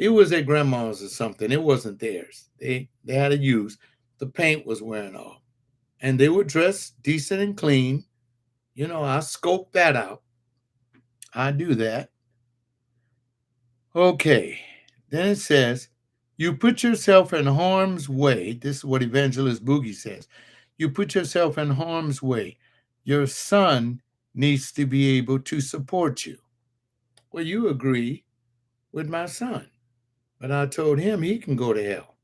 was their grandma's or something. It wasn't theirs. They had it used. The paint was wearing off, and they were dressed decent and clean. I scoped that out. I do that. Okay. Then it says, you put yourself in harm's way. This is what Evangelist Boogie says. You put yourself in harm's way. Your son needs to be able to support you. Well, you agree with my son. But I told him he can go to hell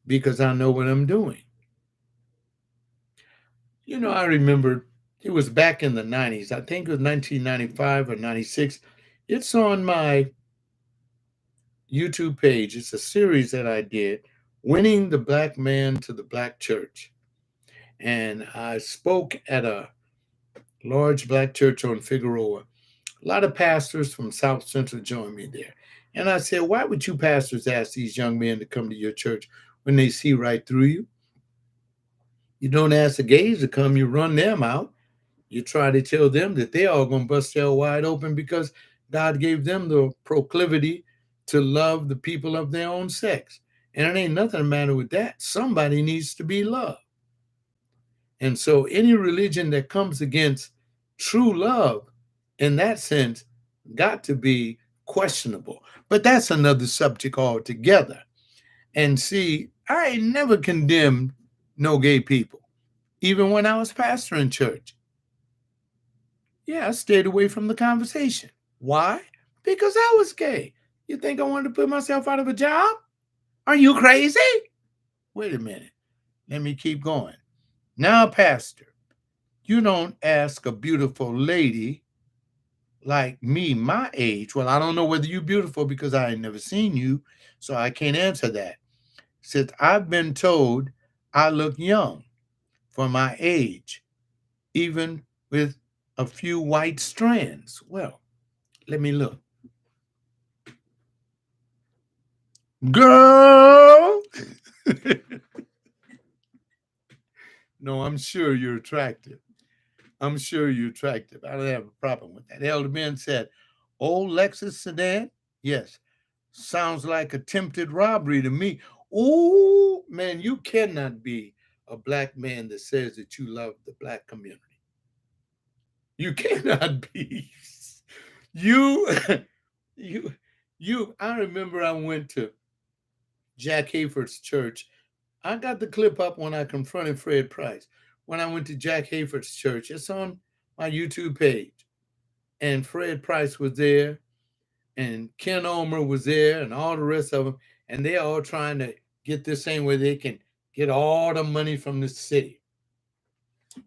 because I know what I'm doing. I remember it was back in the 90s. I think it was 1995 or 96. It's on my YouTube page. It's a series that I did, Winning the Black Man to the Black Church. And I spoke at a large Black church on Figueroa. A lot of pastors from South Central joined me there. And I said, why would you pastors ask these young men to come to your church when they see right through you? You don't ask the gays to come, you run them out. You try to tell them that they're all going to bust hell wide open because God gave them the proclivity to love the people of their own sex. And it ain't nothing the matter with that. Somebody needs to be loved. And so any religion that comes against true love in that sense got to be questionable. But that's another subject altogether. And see, I ain't never condemned no gay people, even when I was pastor in church. Yeah, I stayed away from the conversation. Why? Because I was gay. You think I wanted to put myself out of a job? Are you crazy? Wait a minute. Let me keep going. Now, Pastor, you don't ask a beautiful lady like me, my age. Well, I don't know whether you're beautiful because I ain't never seen you, so I can't answer that. Since I've been told I look young for my age, even with a few white strands. Well, let me look. Girl! No, I'm sure you're attractive. I'm sure you're attractive. I don't have a problem with that. Elder Ben said, old Lexus sedan? Yes. Sounds like attempted robbery to me. Oh, man, you cannot be a black man that says that you love the black community. You cannot be. You, you, I remember I went to Jack Hayford's church. I got the clip up when I confronted Fred Price. When I went to Jack Hayford's church, it's on my YouTube page. And Fred Price was there, and Ken Omer was there, and all the rest of them. And they're all trying to get this thing where they can get all the money from the city.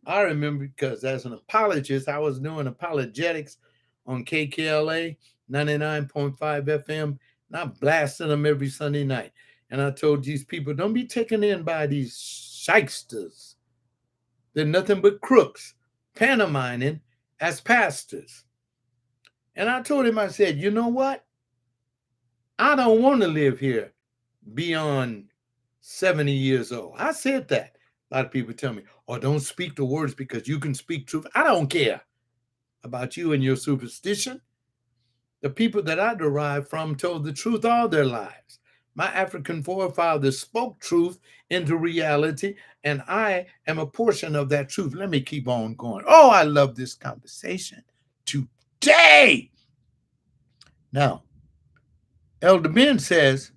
I remember because as an apologist, I was doing apologetics on KKLA 99.5 FM, and I blasted them every Sunday night. And I told these people, don't be taken in by these shysters. They're nothing but crooks, pantomiming as pastors. And I told him, I said, you know what? I don't want to live here beyond 70 years old. I said that. A lot of people tell me, oh, don't speak the words because you can speak truth. I don't care about you and your superstition. The people that I derived from told the truth all their lives. My African forefathers spoke truth into reality, and I am a portion of that truth. Let me keep on going. Oh, I love this conversation today. Now, Elder Ben says,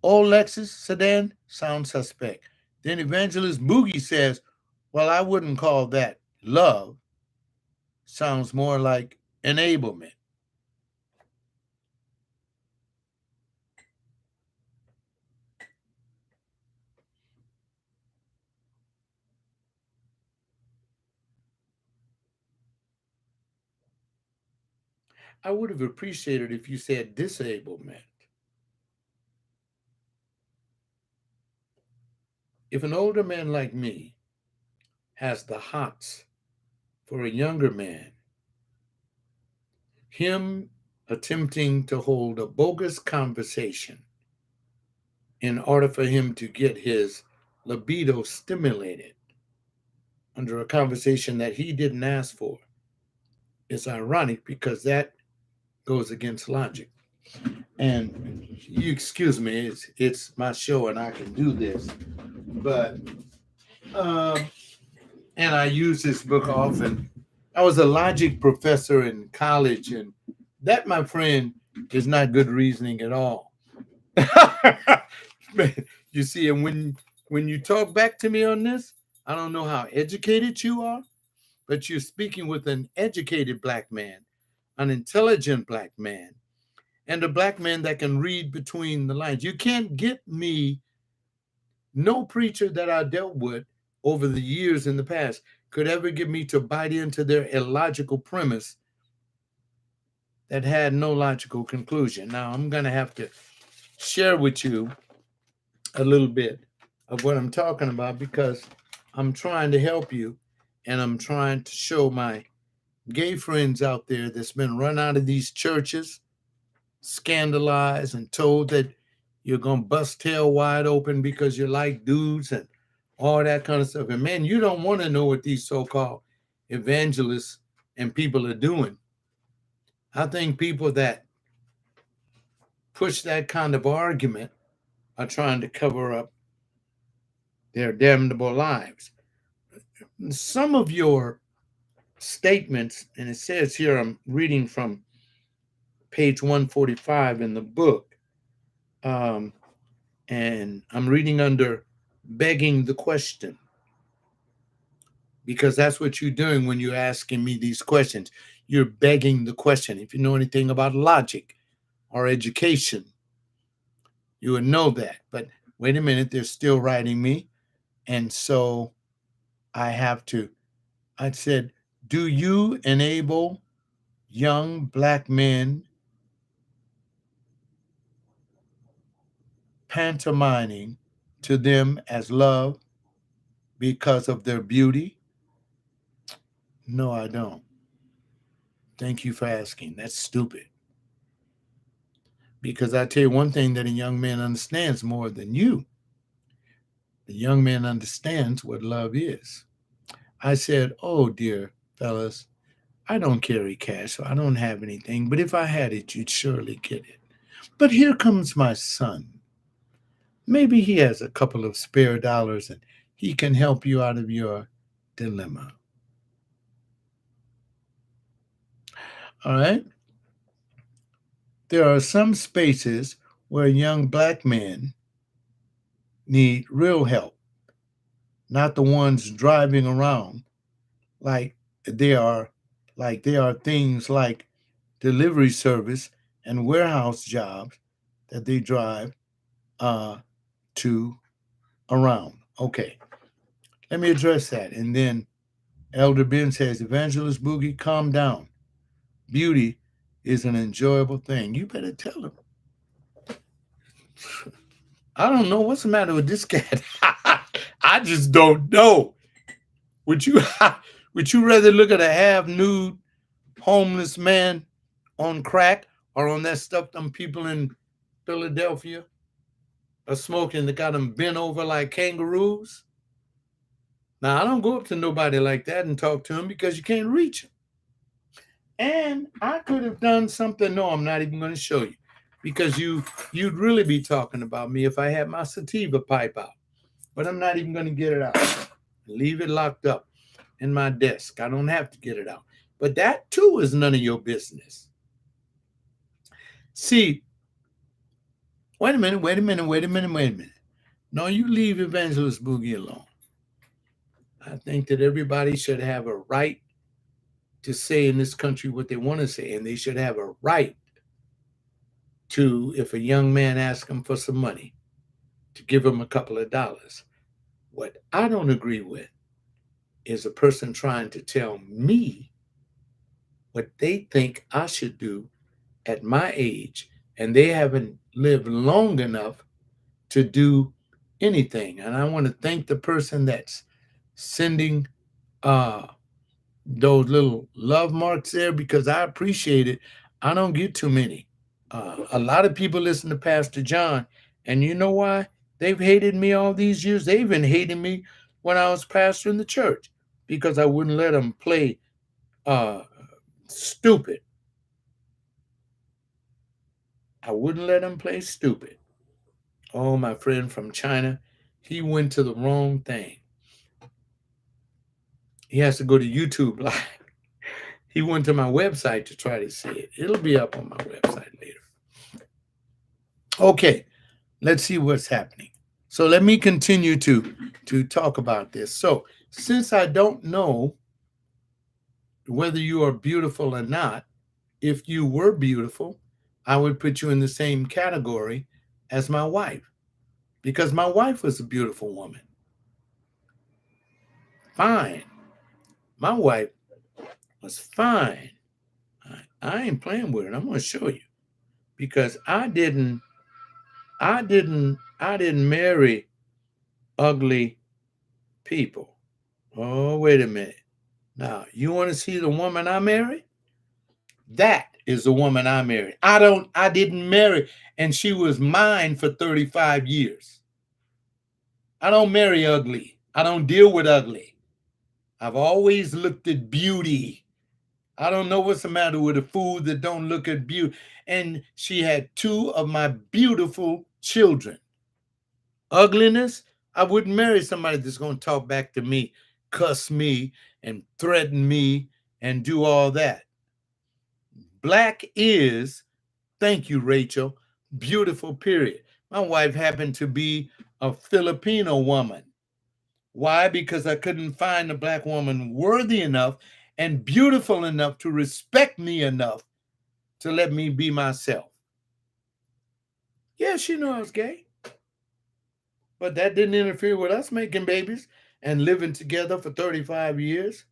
old Lexus sedan sounds suspect. Then Evangelist Boogie says, well, I wouldn't call that love. Sounds more like enablement. I would have appreciated if you said disablement. If an older man like me has the hots for a younger man, him attempting to hold a bogus conversation in order for him to get his libido stimulated under a conversation that he didn't ask for is ironic because that goes against logic. And you excuse me, it's my show and I can do this, but um, and I use this book often. I was a logic professor in college, and that, my friend, is not good reasoning at all. You see, and when you talk back to me on this, I don't know how educated you are, but you're speaking with an educated black man, an intelligent black man, and a black man that can read between the lines. You can't get me, no preacher that I dealt with over the years in the past could ever get me to bite into their illogical premise that had no logical conclusion. Now, I'm going to have to share with you a little bit of what I'm talking about because I'm trying to help you and I'm trying to show my gay friends out there that's been run out of these churches, scandalized, and told that you're going to bust tail wide open because you like dudes and all that kind of stuff. And man, you don't want to know what these so called evangelists and people are doing. I think people that push that kind of argument are trying to cover up their damnable lives. Some of your statements, and it says here, I'm reading from page 145 in the book. Um, And I'm reading under begging the question because that's what you're doing when you're asking me these questions. You're begging the question. If you know anything about logic or education, you would know that. But wait a minute, they're still writing me. And so I have to, I said, do you enable young black men pantomiming to them as love because of their beauty? No, I don't. Thank you for asking. That's stupid. Because I tell you one thing that a young man understands more than you. The young man understands what love is. I said, oh, dear fellas, I don't carry cash, so I don't have anything, but if I had it, you'd surely get it. But here comes my son. Maybe he has a couple of spare dollars and he can help you out of your dilemma. All right? There are some spaces where young black men need real help, not the ones driving around like they are they are things like delivery service and warehouse jobs that they drive uh, to around. Okay, let me address that. And then Elder Ben says, Evangelist Boogie, calm down. Beauty is an enjoyable thing. You better tell him. I don't know what's the matter with this cat. I just don't know. Would you would you rather look at a half nude homeless man on crack or on that stuff them people in Philadelphia are smoking that got them bent over like kangaroos? Now I don't go up to nobody like that and talk to him because you can't reach him. And I could have done something. No, I'm not even going to show you because you'd really be talking about me if I had my sativa pipe out. But I'm not even going to get it out. Leave it locked up in my desk. I don't have to get it out. But that too is none of your business. See, wait a minute, wait a minute, wait a minute, wait a minute. No, you leave Evangelist Boogie alone. I think that everybody should have a right to say in this country what they want to say, and they should have a right to, if a young man asks them for some money, to give him a couple of dollars. What I don't agree with is a person trying to tell me what they think I should do at my age, and they haven't lived long enough to do anything. And I want to thank the person that's sending uh, those little love marks there because I appreciate it. I don't get too many. A lot of people listen to Pastor John, and you know why? They've hated me all these years. They even hated me when I was pastor in the church because I wouldn't let them play uh, stupid. I wouldn't let them play stupid. Oh, my friend from China, he went to the wrong thing. He has to go to YouTube Live. He went to my website to try to see it. It'll be up on my website later. Okay, let's see what's happening. So let me continue to talk about this. So since I don't know whether you are beautiful or not, if you were beautiful, I would put you in the same category as my wife because my wife was a beautiful woman. Fine. My wife was fine. I ain't playing with it. I'm going to show you because I didn't marry ugly people. Oh, wait a minute. Now, you want to see the woman I married? That is the woman I married. I didn't marry, and she was mine for 35 years. I don't marry ugly. I don't deal with ugly. I've always looked at beauty. I don't know what's the matter with a fool that don't look at beauty. And she had two of my beautiful children. Ugliness, I wouldn't marry somebody that's going to talk back to me, cuss me, and threaten me, and do all that. Black is, thank you, Rachel, beautiful, period. My wife happened to be a Filipino woman. Why? Because I couldn't find a black woman worthy enough and beautiful enough to respect me enough to let me be myself. Yeah, she knew I was gay, but that didn't interfere with us making babies and living together for 35 years.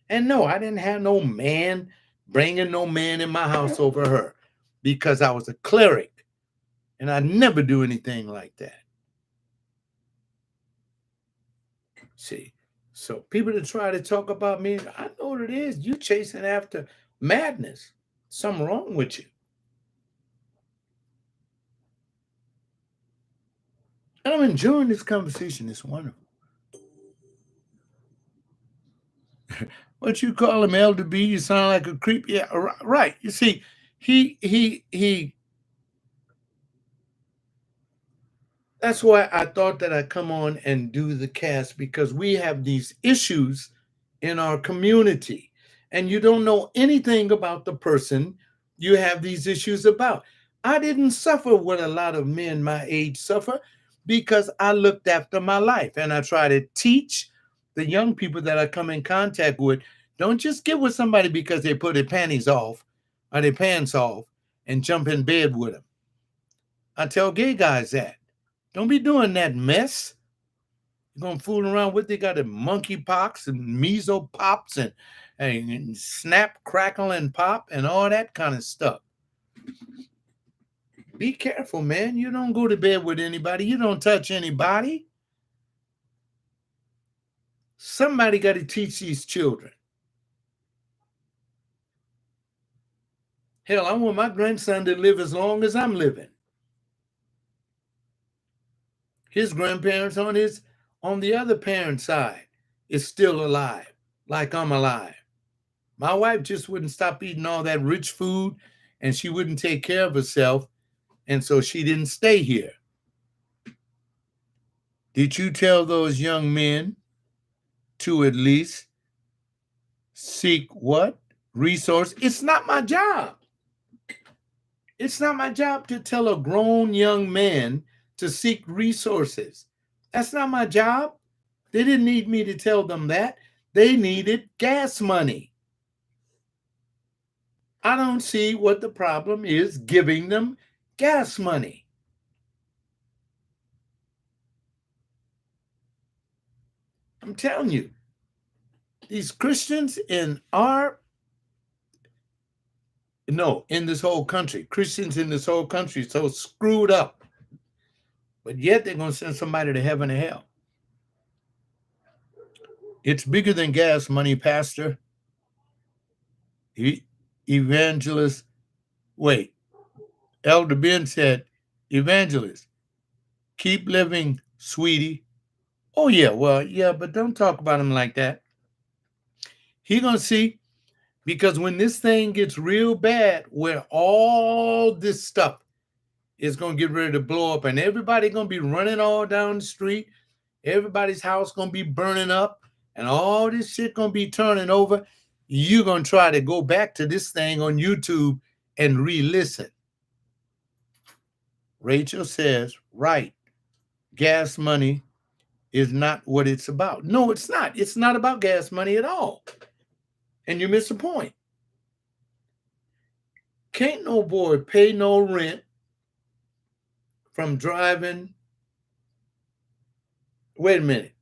And no, I didn't have no man bringing no man in my house over her because I was a cleric and I never do anything like that. See, so people that try to talk about me, I know what it is. You chasing after madness. Something wrong with you. And I'm enjoying this conversation. It's wonderful. What you call him, Elder B? You sound like a creep. Yeah, right. You see, he. That's why I thought that I'd come on and do the cast because we have these issues in our community, and you don't know anything about the person you have these issues about. I didn't suffer what a lot of men my age suffer because I looked after my life and I try to teach the young people that I come in contact with. Don't just get with somebody because they put their panties off or their pants off and jump in bed with them. I tell gay guys that. Don't be doing that mess. You're gonna fool around with. They got the monkey pox and measles pops and snap, crackle, and pop and all that kind of stuff. Be careful, man. You don't go to bed with anybody. You don't touch anybody. Somebody got to teach these children. Hell, I want my grandson to live as long as I'm living. His grandparents on the other parent side is still alive, like I'm alive. My wife just wouldn't stop eating all that rich food and she wouldn't take care of herself. And so she didn't stay here. Did you tell those young men to at least seek what? Resource? It's not my job. It's not my job to tell a grown young man to seek resources. That's not my job. They didn't need me to tell them that. They needed gas money. I don't see what the problem is giving them gas money. I'm telling you, these Christians in this whole country, Christians in this whole country so screwed up. But yet they're going to send somebody to heaven or hell. It's bigger than gas money, Pastor. Evangelist, wait, Elder Ben said, Evangelist, keep living, sweetie. Oh, yeah, well, yeah, but don't talk about him like that. He going to see, because when this thing gets real bad, where all this stuff is going to get ready to blow up and everybody going to be running all down the street, everybody's house going to be burning up and all this shit going to be turning over, you're going to try to go back to this thing on YouTube and re-listen. Rachel says, right, gas money is not what it's about. No, it's not. It's not about gas money at all. And you miss the point. Can't no boy pay no rent from driving. Wait a minute.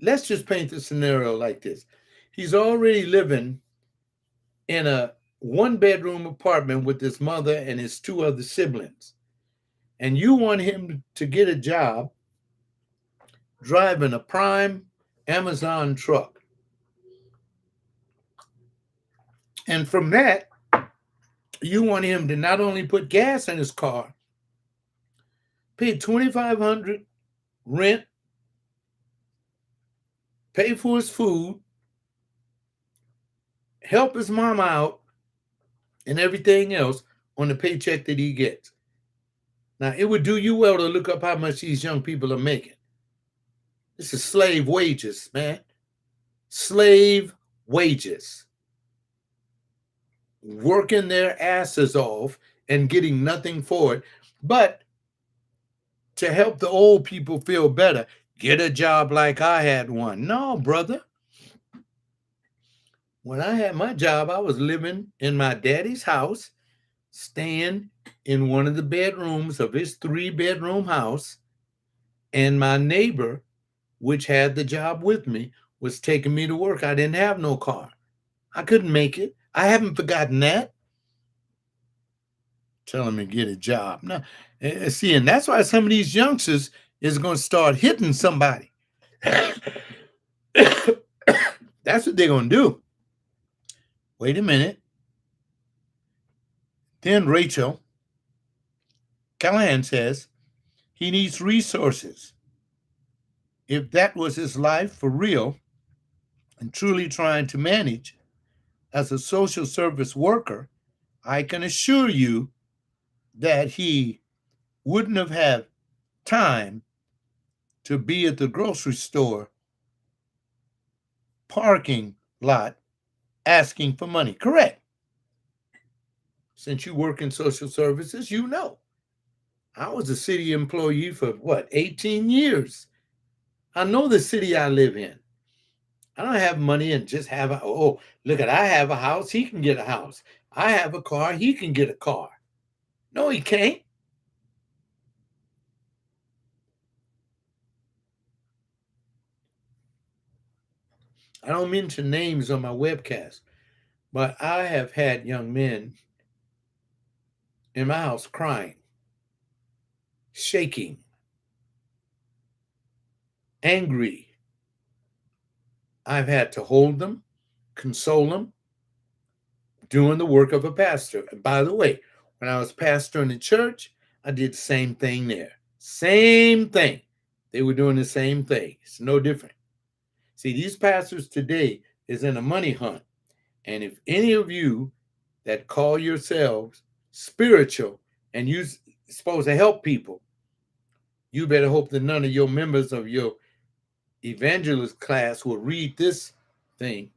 Let's just paint the scenario like this. He's already living in a one-bedroom apartment with his mother and his two other siblings. And you want him to get a job driving a prime Amazon truck. And from that, you want him to not only put gas in his car, pay $2,500 rent, pay for his food, help his mom out, and everything else on the paycheck that he gets. Now, it would do you well to look up how much these young people are making. This is slave wages, man. Slave wages. Working their asses off and getting nothing for it. But to help the old people feel better. Get a job like I had one. No, brother. When I had my job, I was living in my daddy's house, staying in one of the bedrooms of his 3 bedroom house. And my neighbor, which had the job with me, was taking me to work. I didn't have no car. I couldn't make it. I haven't forgotten that. Telling me to get a job. Now, see, and that's why some of these youngsters is going to start hitting somebody. That's what they're going to do. Wait a minute. Then Rachel Callahan says he needs resources. If that was his life for real and truly trying to manage as a social service worker, I can assure you that he wouldn't have had time to be at the grocery store parking lot asking for money. Correct. Since you work in social services, you know. I was a city employee for what, 18 years. I know the city I live in. I don't have money and just have a, oh, look at, I have a house, he can get a house. I have a car, he can get a car. No, he can't. I don't mention names on my webcast, but I have had young men in my house crying, shaking, angry. I've had to hold them, console them, doing the work of a pastor. And by the way, when I was pastor in the church, I did the same thing there. Same thing. They were doing the same thing. It's no different. See, these pastors today is in a money hunt. And if any of you that call yourselves spiritual and you supposed to help people, you better hope that none of your members of your evangelist class will read this thing.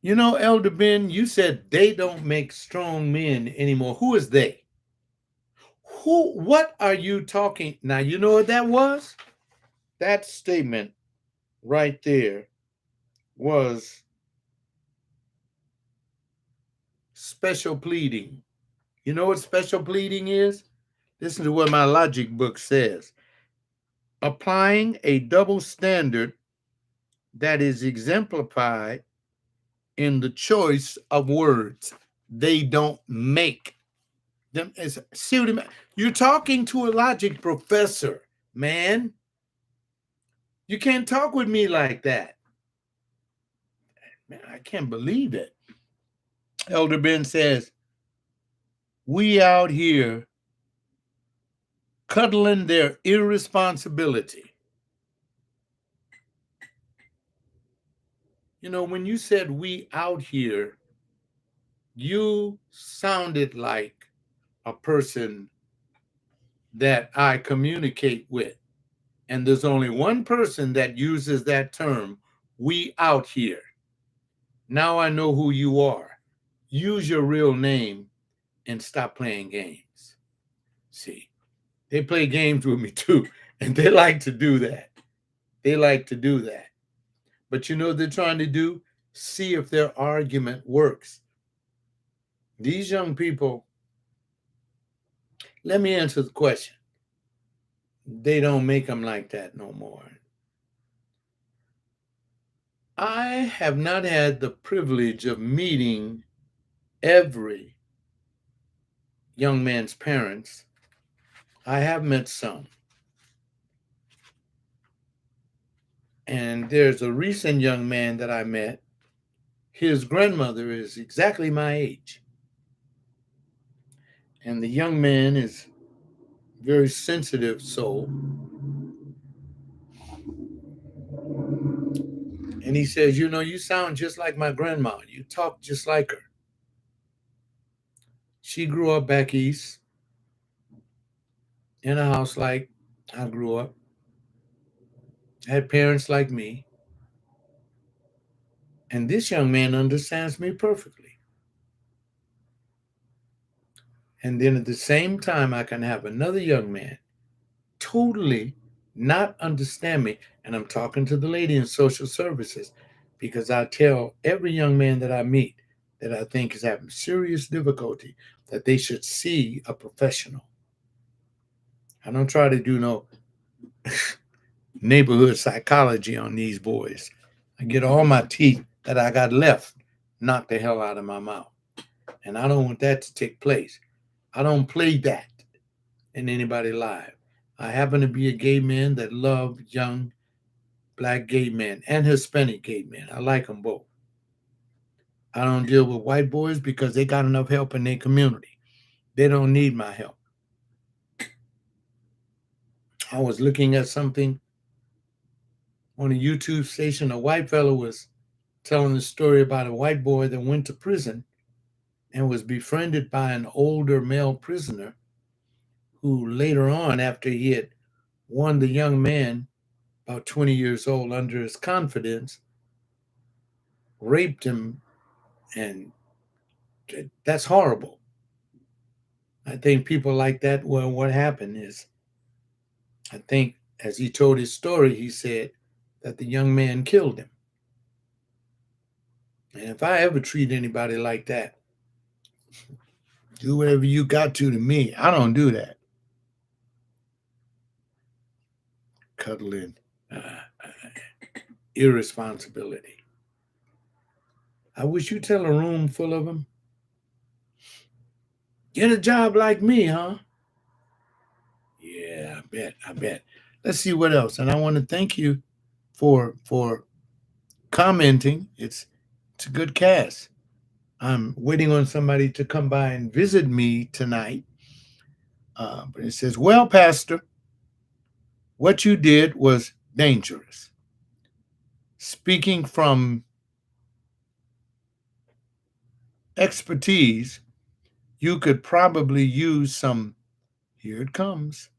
You know, Elder Ben, you said they don't make strong men anymore. Who is they? What are you talking? Now, you know what that was? That statement right there was special pleading. You know what special pleading is? Listen to what my logic book says. Applying a double standard that is exemplified in the choice of words. They don't make them. See what I mean? You're talking to a logic professor, man. You can't talk with me like that. Man, I can't believe it. Elder Ben says, we out here cuddling their irresponsibility. You know, when you said we out here, you sounded like a person that I communicate with. And there's only one person that uses that term, we out here. Now I know who you are. Use your real name and stop playing games. See, they play games with me too, and they like to do that. They like to do that. But you know what they're trying to do? See if their argument works. These young people, let me answer the question. They don't make them like that no more. I have not had the privilege of meeting every young man's parents. I have met some. And there's a recent young man that I met. His grandmother is exactly my age. And the young man is a very sensitive soul. And he says, you know, you sound just like my grandma. You talk just like her. She grew up back east in a house like I grew up, had parents like me. And this young man understands me perfectly. And then at the same time, I can have another young man totally not understand me. And I'm talking to the lady in social services because I tell every young man that I meet that I think is having serious difficulty that they should see a professional. I don't try to do no neighborhood psychology on these boys. I get all my teeth that I got left knocked the hell out of my mouth. And I don't want that to take place. I don't play that in anybody's life. I happen to be a gay man that love young black gay men and Hispanic gay men. I like them both. I don't deal with white boys because they got enough help in their community. They don't need my help. I was looking at something on a YouTube station. A white fellow was telling the story about a white boy that went to prison and was befriended by an older male prisoner who later on, after he had won the young man, about 20 years old, under his confidence, raped him. And that's horrible. I think people like that, well, what happened is, I think as he told his story, he said that the young man killed him. And if I ever treat anybody like that, do whatever you got to me. I don't do that. Cuddling, irresponsibility. I wish you tell a room full of them, get a job like me, huh? Yeah, I bet. Let's see what else. And I want to thank you for commenting. It's a good cast. I'm waiting on somebody to come by and visit me tonight. But it says, well, Pastor, what you did was dangerous. Speaking from expertise, you could probably use some, here it comes,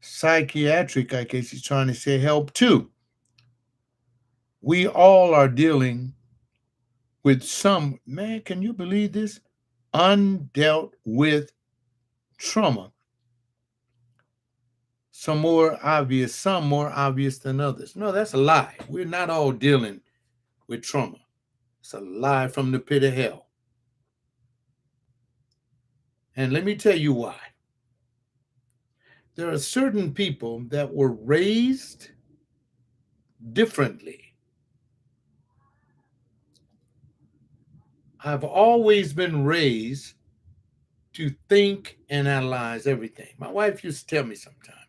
psychiatric, I guess he's trying to say, help too. We all are dealing with some, man, can you believe this? Undealt with trauma. Some more obvious than others. No, that's a lie. We're not all dealing with trauma. It's a lie from the pit of hell. And let me tell you why. There are certain people that were raised differently. I've always been raised to think and analyze everything. My wife used to tell me sometimes.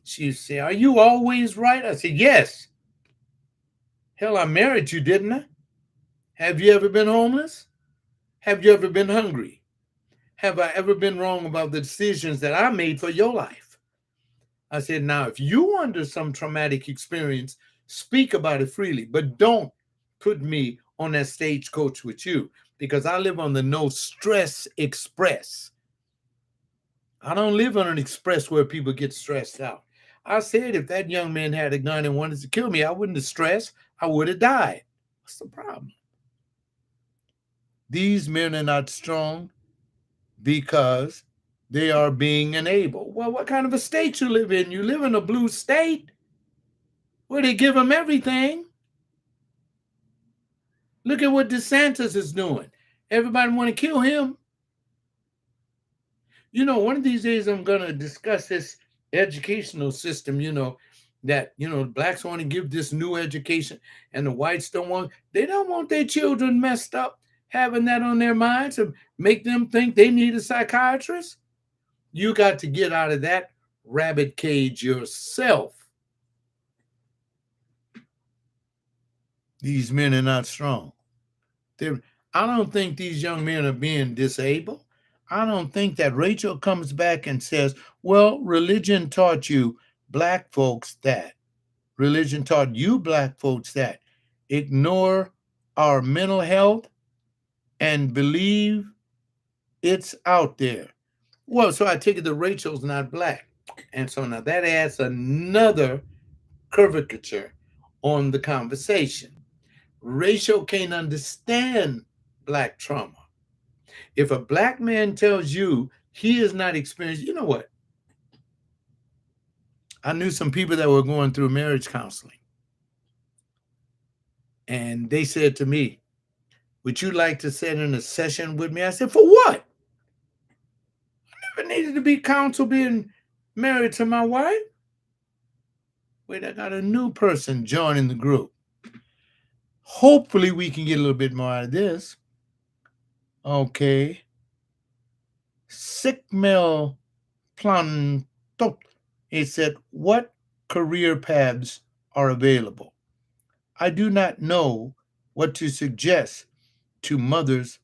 She used to say, are you always right? I said, yes. Hell, I married you, didn't I? Have you ever been homeless? Have you ever been hungry? Have I ever been wrong about the decisions that I made for your life? I said, now, if you under some traumatic experience, speak about it freely, but don't put me on that stagecoach with you because I live on the no stress express. I don't live on an express where people get stressed out. I said if that young man had a gun and wanted to kill me, I wouldn't have stressed. I would have died. What's the problem? These men are not strong because they are being enabled. Well, what kind of a state you live in? You live in a blue state where they give them everything. Look at what DeSantis is doing. Everybody want to kill him. You know, one of these days I'm going to discuss this educational system, that, blacks want to give this new education and the whites don't want, they don't want their children messed up, having that on their minds and make them think they need a psychiatrist. You got to get out of that rabbit cage yourself. These men are not strong. I don't think these young men are being disabled. I don't think that Rachel comes back and says, well, religion taught you black folks that. Religion taught you black folks that. Ignore our mental health and believe it's out there. Well, so I take it that Rachel's not black. And so now that adds another curvature on the conversation. Rachel can't understand black trauma. If a black man tells you he is not experienced, you know what? I knew some people that were going through marriage counseling, and they said to me, "Would you like to sit in a session with me?" I said, "For what? I needed to be counseled being married to my wife." Wait, I got a new person joining the group. Hopefully, we can get a little bit more out of this. Okay. Sikmel Plantot. It said, "What career paths are available? I do not know what to suggest to mothers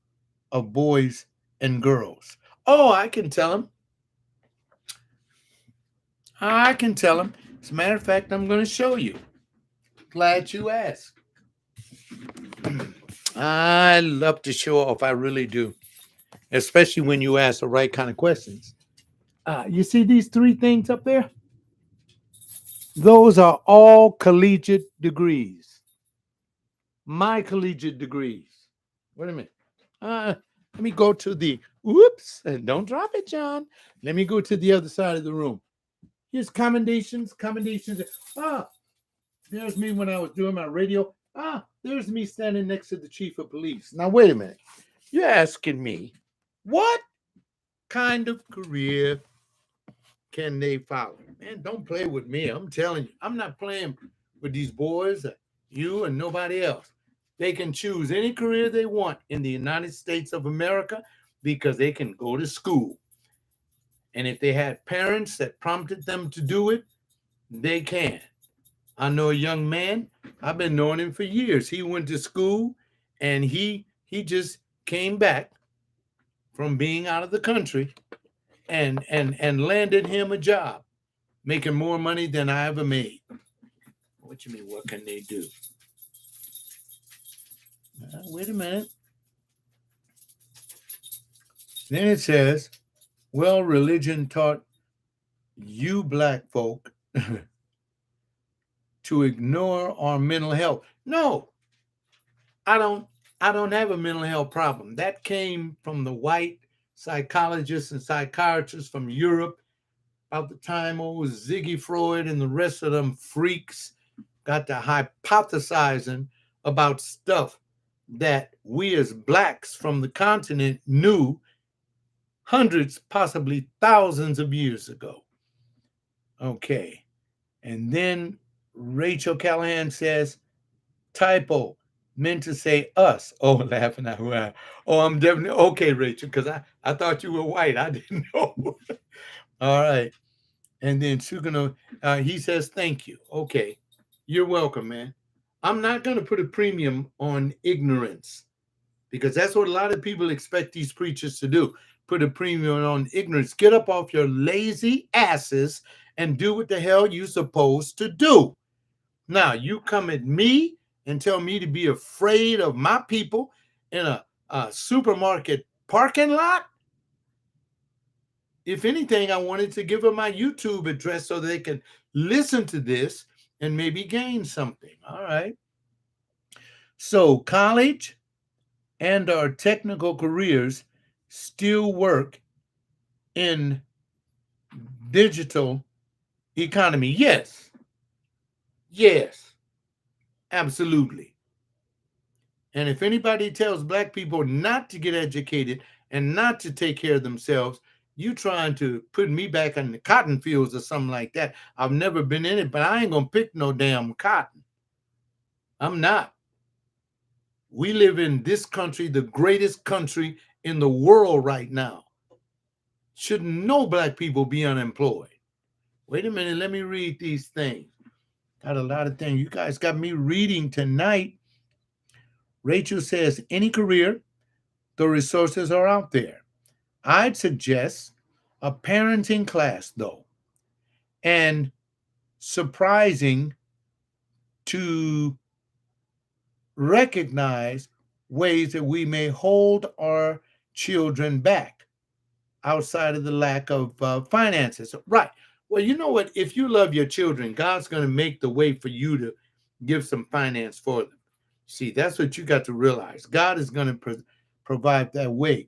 of boys and girls." Oh, I can tell them. I can tell them. As a matter of fact, I'm going to show you. Glad you asked. I love to show off. I really do, especially when you ask the right kind of questions. You see these three things up there? Those are all collegiate degrees. My collegiate degrees. Wait a minute. Let me go to the, oops, and don't drop it, John. Let me go to the other side of the room. Here's commendations, commendations. Ah, there's me when I was doing my radio. Ah, there's me standing next to the chief of police. Now, wait a minute. You're asking me, what kind of career can they follow? Man, don't play with me. I'm telling you, I'm not playing with these boys, you and nobody else. They can choose any career they want in the United States of America because they can go to school. And if they had parents that prompted them to do it, they can. I know a young man, I've been knowing him for years. He went to school and he just came back from being out of the country and landed him a job, making more money than I ever made. What you mean? What can they do? Wait a minute. Then it says, well, religion taught you black folk to ignore our mental health. No, I don't. I don't have a mental health problem. That came from the white psychologists and psychiatrists from Europe about the time old Ziggy Freud and the rest of them freaks got to hypothesizing about stuff that we as blacks from the continent knew hundreds, possibly thousands of years ago. Okay. And then Rachel Callahan says, typo, meant to say us. Oh, laughing out loud. Oh, I'm definitely okay, Rachel, because I thought you were white. I didn't know. All right. And then Sugano, he says, thank you. Okay. You're welcome, man. I'm not going to put a premium on ignorance because that's what a lot of people expect these preachers to do. Put a premium on ignorance. Get up off your lazy asses and do what the hell you're supposed to do. Now, you come at me and tell me to be afraid of my people in a supermarket parking lot. If anything, I wanted to give them my YouTube address so they can listen to this and maybe gain something. All right. So, college and our technical careers still work in digital economy. Yes. Yes. Absolutely. And if anybody tells black people not to get educated and not to take care of themselves, you trying to put me back in the cotton fields or something like that. I've never been in it, but I ain't gonna pick no damn cotton. I'm not. We live in this country, the greatest country in the world right now. Shouldn't no black people be unemployed? Wait a minute, let me read these things. Got a lot of things. You guys got me reading tonight. Rachel says, any career, the resources are out there. I'd suggest a parenting class, though, and surprising to recognize ways that we may hold our children back outside of the lack of finances. Right. Well, you know what? If you love your children, God's going to make the way for you to give some finance for them. See, that's what you got to realize. God is going to provide that way.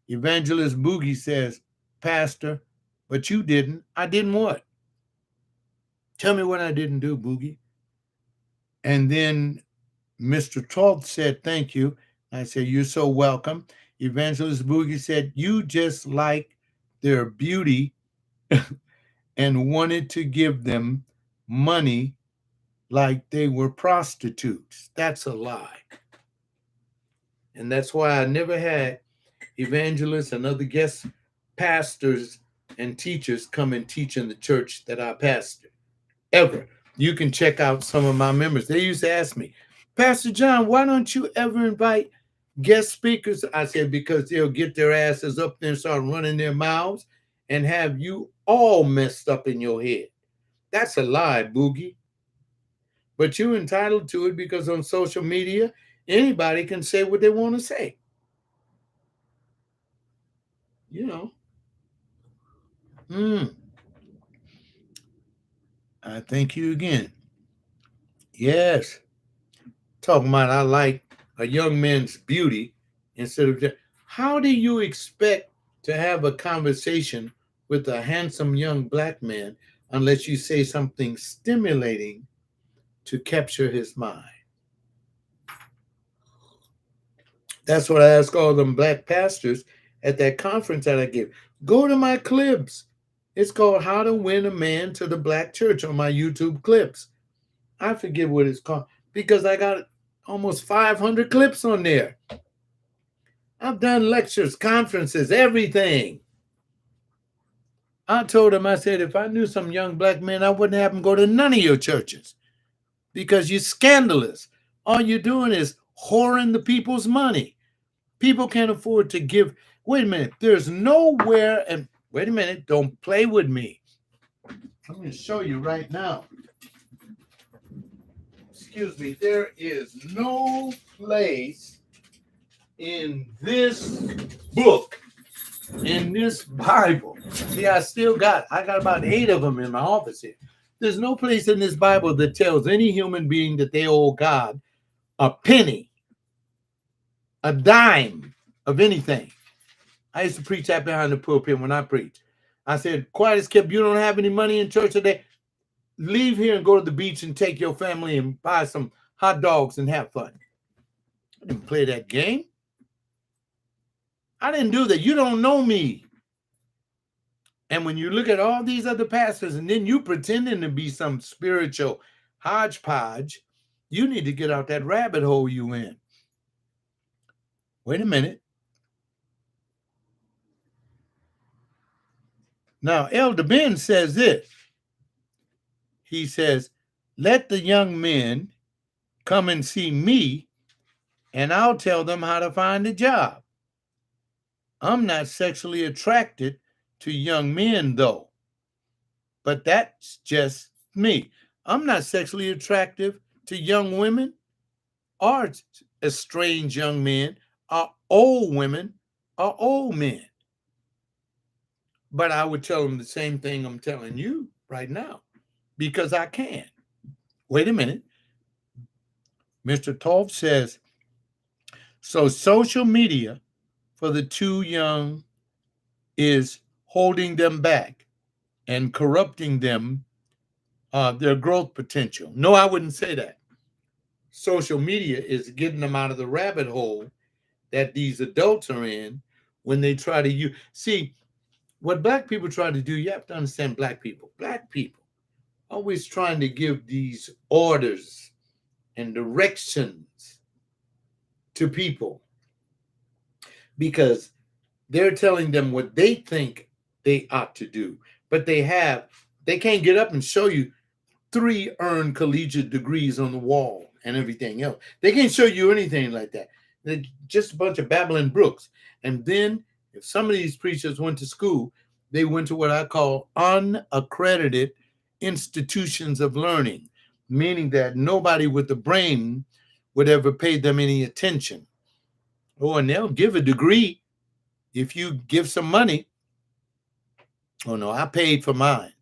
Evangelist Boogie says, Pastor, but you didn't. I didn't what? Tell me what I didn't do, Boogie. And then Mr. Troth said, thank you. I said, you're so welcome. Evangelist Boogie said, you just like their beauty and wanted to give them money like they were prostitutes. That's a lie. And that's why I never had evangelists and other guest pastors and teachers come and teach in the church that I pastor. Ever. You can check out some of my members. They used to ask me, Pastor John, why don't you ever invite guest speakers? I said, because they'll get their asses up there and start running their mouths and have you all messed up in your head. That's a lie, Boogie. But you're entitled to it because on social media, anybody can say what they want to say. You know. I thank you again. Yes. Talking about I like a young man's beauty instead of just, how do you expect to have a conversation with a handsome young black man unless you say something stimulating to capture his mind? That's what I ask all them black pastors at that conference that I give. Go to my clips. It's called How to Win a Man to the Black Church on my YouTube clips. I forget what it's called because I got almost 500 clips on there. I've done lectures, conferences, everything. I told him, I said, if I knew some young black men, I wouldn't have them go to none of your churches because you're scandalous. All you're doing is whoring the people's money. People can't afford to give. Wait a minute. There's nowhere, and wait a minute, don't play with me. I'm going to show you right now. Excuse me. There is no place in this book, in this Bible. See, I got about 8 of them in my office here. There's no place in this Bible that tells any human being that they owe God a penny, a dime of anything. I used to preach that behind the pulpit when I preached. I said, quiet as kept, you don't have any money in church today? Leave here and go to the beach and take your family and buy some hot dogs and have fun. I didn't play that game. I didn't do that. You don't know me. And when you look at all these other pastors and then you pretending to be some spiritual hodgepodge, you need to get out that rabbit hole you in. Wait a minute. Now, Elder Ben says this. He says, let the young men come and see me and I'll tell them how to find a job. I'm not sexually attracted to young men, though. But that's just me. I'm not sexually attractive to young women or estranged young men or old women or old men. But I would tell them the same thing I'm telling you right now because I can. Wait a minute. Mr. Tolf says, so social media for the too young is holding them back and corrupting them, their growth potential. No, I wouldn't say that. Social media is getting them out of the rabbit hole that these adults are in when they try to use. See, what black people try to do, you have to understand black people. Black people always trying to give these orders and directions to people because they're telling them what they think they ought to do. But they can't get up and show you 3 earned collegiate degrees on the wall and everything else. They can't show you anything like that. They're just a bunch of babbling brooks. And then if some of these preachers went to school, they went to what I call unaccredited institutions of learning, meaning that nobody with the brain would ever pay them any attention. Oh, and they'll give a degree if you give some money. Oh, no, I paid for mine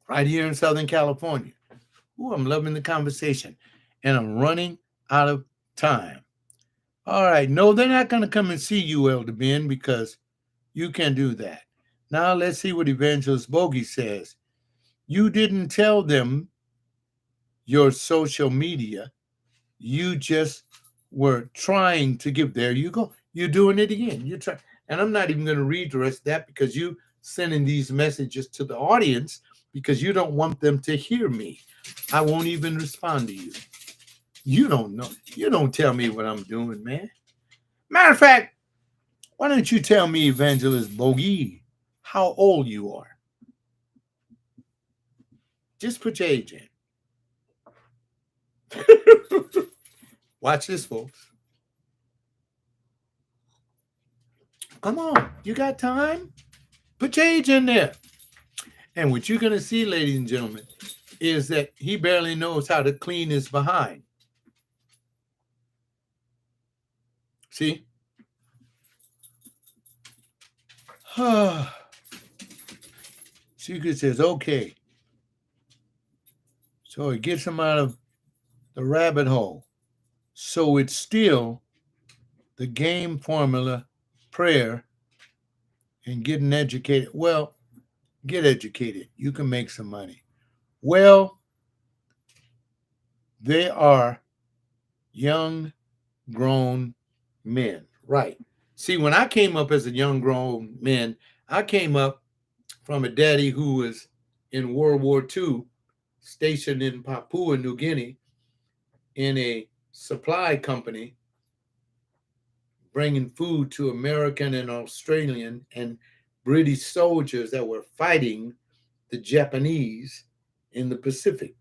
right here in Southern California. Oh, I'm loving the conversation. And I'm running out of time. All right. No, they're not going to come and see you, Elder Ben, because you can do that. Now let's see what Evangelist Bogey says. You didn't tell them your social media. You just were trying to give. There you go. You're doing it again. You try, and I'm not even going to read the rest of that because you sending these messages to the audience because you don't want them to hear me. I won't even respond to you. You don't know. You don't tell me what I'm doing, man. Matter of fact, why don't you tell me, Evangelist Bogey, how old you are? Just put your age in. Watch this, folks. Come on. You got time? Put your age in there. And what you're going to see, ladies and gentlemen, is that he barely knows how to clean his behind. See? Secret says, okay. So it gets him out of the rabbit hole. So it's still the game formula, prayer, and getting educated. Well, get educated. You can make some money. Well, they are young, grown men. Right. See, when I came up as a young, grown man, I came up from a daddy who was in World War II, stationed in Papua New Guinea in a supply company, bringing food to American and Australian and British soldiers that were fighting the Japanese in the Pacific.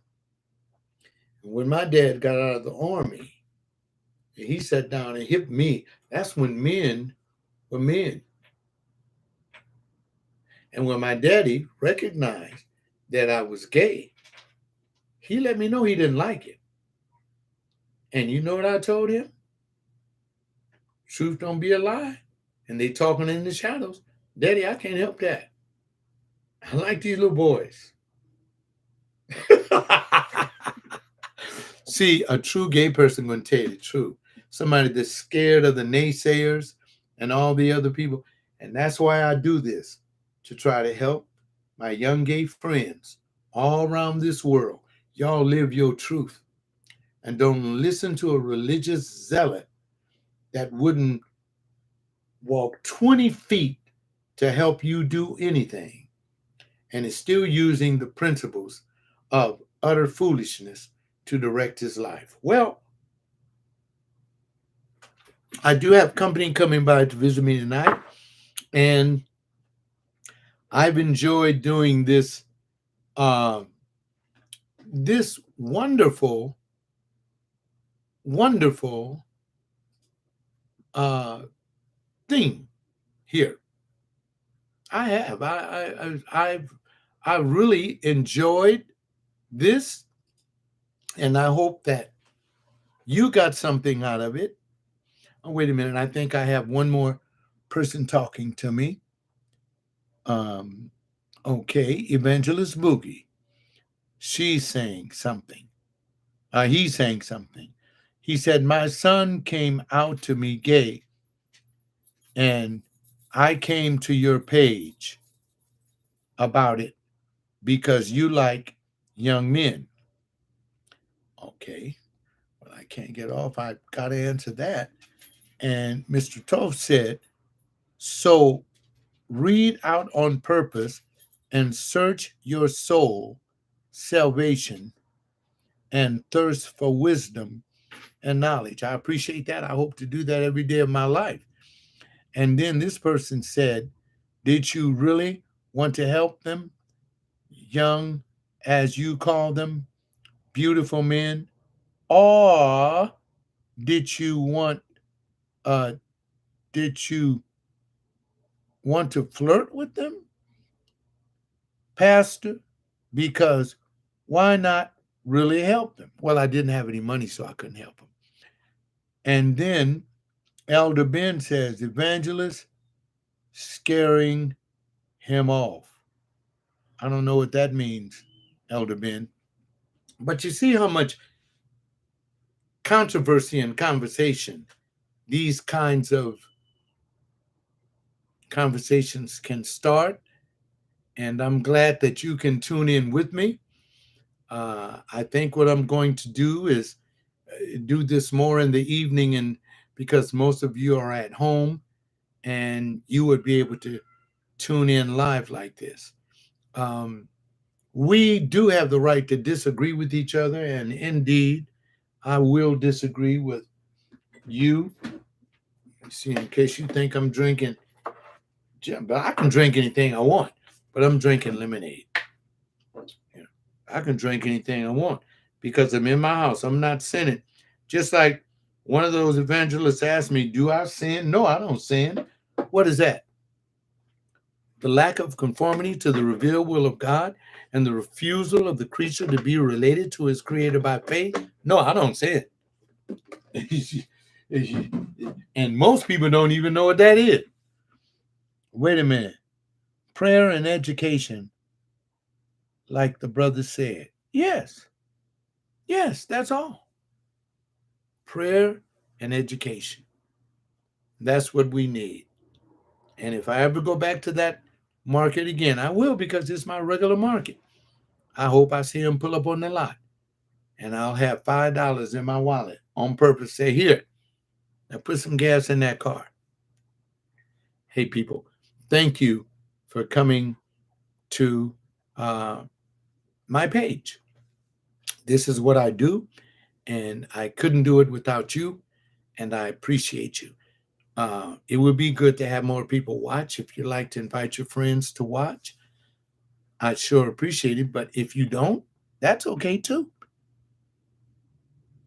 And when my dad got out of the army, he sat down and hit me. That's when men were men. And when my daddy recognized that I was gay, he let me know he didn't like it. And you know what I told him? Truth don't be a lie. And they talking in the shadows. Daddy, I can't help that. I like these little boys. See, a true gay person going to tell you the truth. Somebody that's scared of the naysayers and all the other people. And that's why I do this, to try to help my young gay friends all around this world. Y'all live your truth and don't listen to a religious zealot that wouldn't walk 20 feet to help you do anything and is still using the principles of utter foolishness to direct his life. Well, I do have company coming by to visit me tonight, and I've enjoyed doing uh, this wonderful, wonderful uh, thing here. I have. I really enjoyed this, and I hope that you got something out of it. Oh, wait a minute. I think I have one more person talking to me. Um, okay, Evangelist Boogie. She's saying something. He's saying something. He said, my son came out to me gay, and I came to your page about it because you like young men. Okay, well, I can't get off. I got to answer that. And Mr. Toth said, so read out on purpose and search your soul, salvation, and thirst for wisdom and knowledge. I appreciate that. I hope to do that every day of my life. And then this person said, did you really want to help them, young as you call them, beautiful men? Or did you want uh did you want to flirt with them, Pastor? Because why not really help them? Well, I didn't have any money, so I couldn't help them. And then Elder Ben says, evangelist scaring him off. I don't know what that means, Elder Ben. But you see how much controversy and conversation. These kinds of conversations can start, and I'm glad that you can tune in with me. I think what I'm going to do is do this more in the evening, and because most of you are at home and you would be able to tune in live like this. Um, we do have the right to disagree with each other, and indeed, I will disagree with you. See, in case you think I'm drinking, but I can drink anything I want, but I'm drinking lemonade. You know, I can drink anything I want because I'm in my house. I'm not sinning. Just like one of those evangelists asked me, "Do I sin?" No, I don't sin. What is that? The lack of conformity to the revealed will of God and the refusal of the creature to be related to his creator by faith? No, I don't sin. And most people don't even know what that is. Wait a minute. Prayer and education, like the brother said. Yes, yes, that's all. Prayer and education. That's what we need. And if I ever go back to that market again, I will because it's my regular market. I hope I see him pull up on the lot and I'll have $5 in my wallet on purpose. Say, here, now put some gas in that car. Hey, people, thank you for coming to uh, my page. This is what I do, and I couldn't do it without you, and I appreciate you. It would be good to have more people watch. If you'd like to invite your friends to watch, I'd sure appreciate it. But if you don't, that's okay too.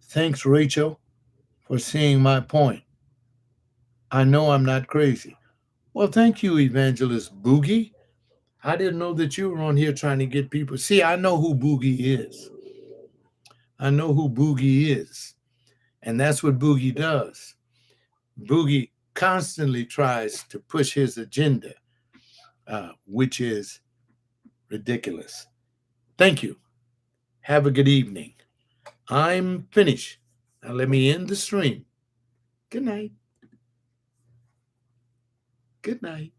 Thanks, Rachel, for seeing my point. I know I'm not crazy. Well, thank you, Evangelist Boogie. I didn't know that you were on here trying to get people. See, I know who Boogie is. I know who Boogie is. And that's what Boogie does. Boogie constantly tries to push his agenda, which is ridiculous. Thank you. Have a good evening. I'm finished. Now let me end the stream. Good night. Good night.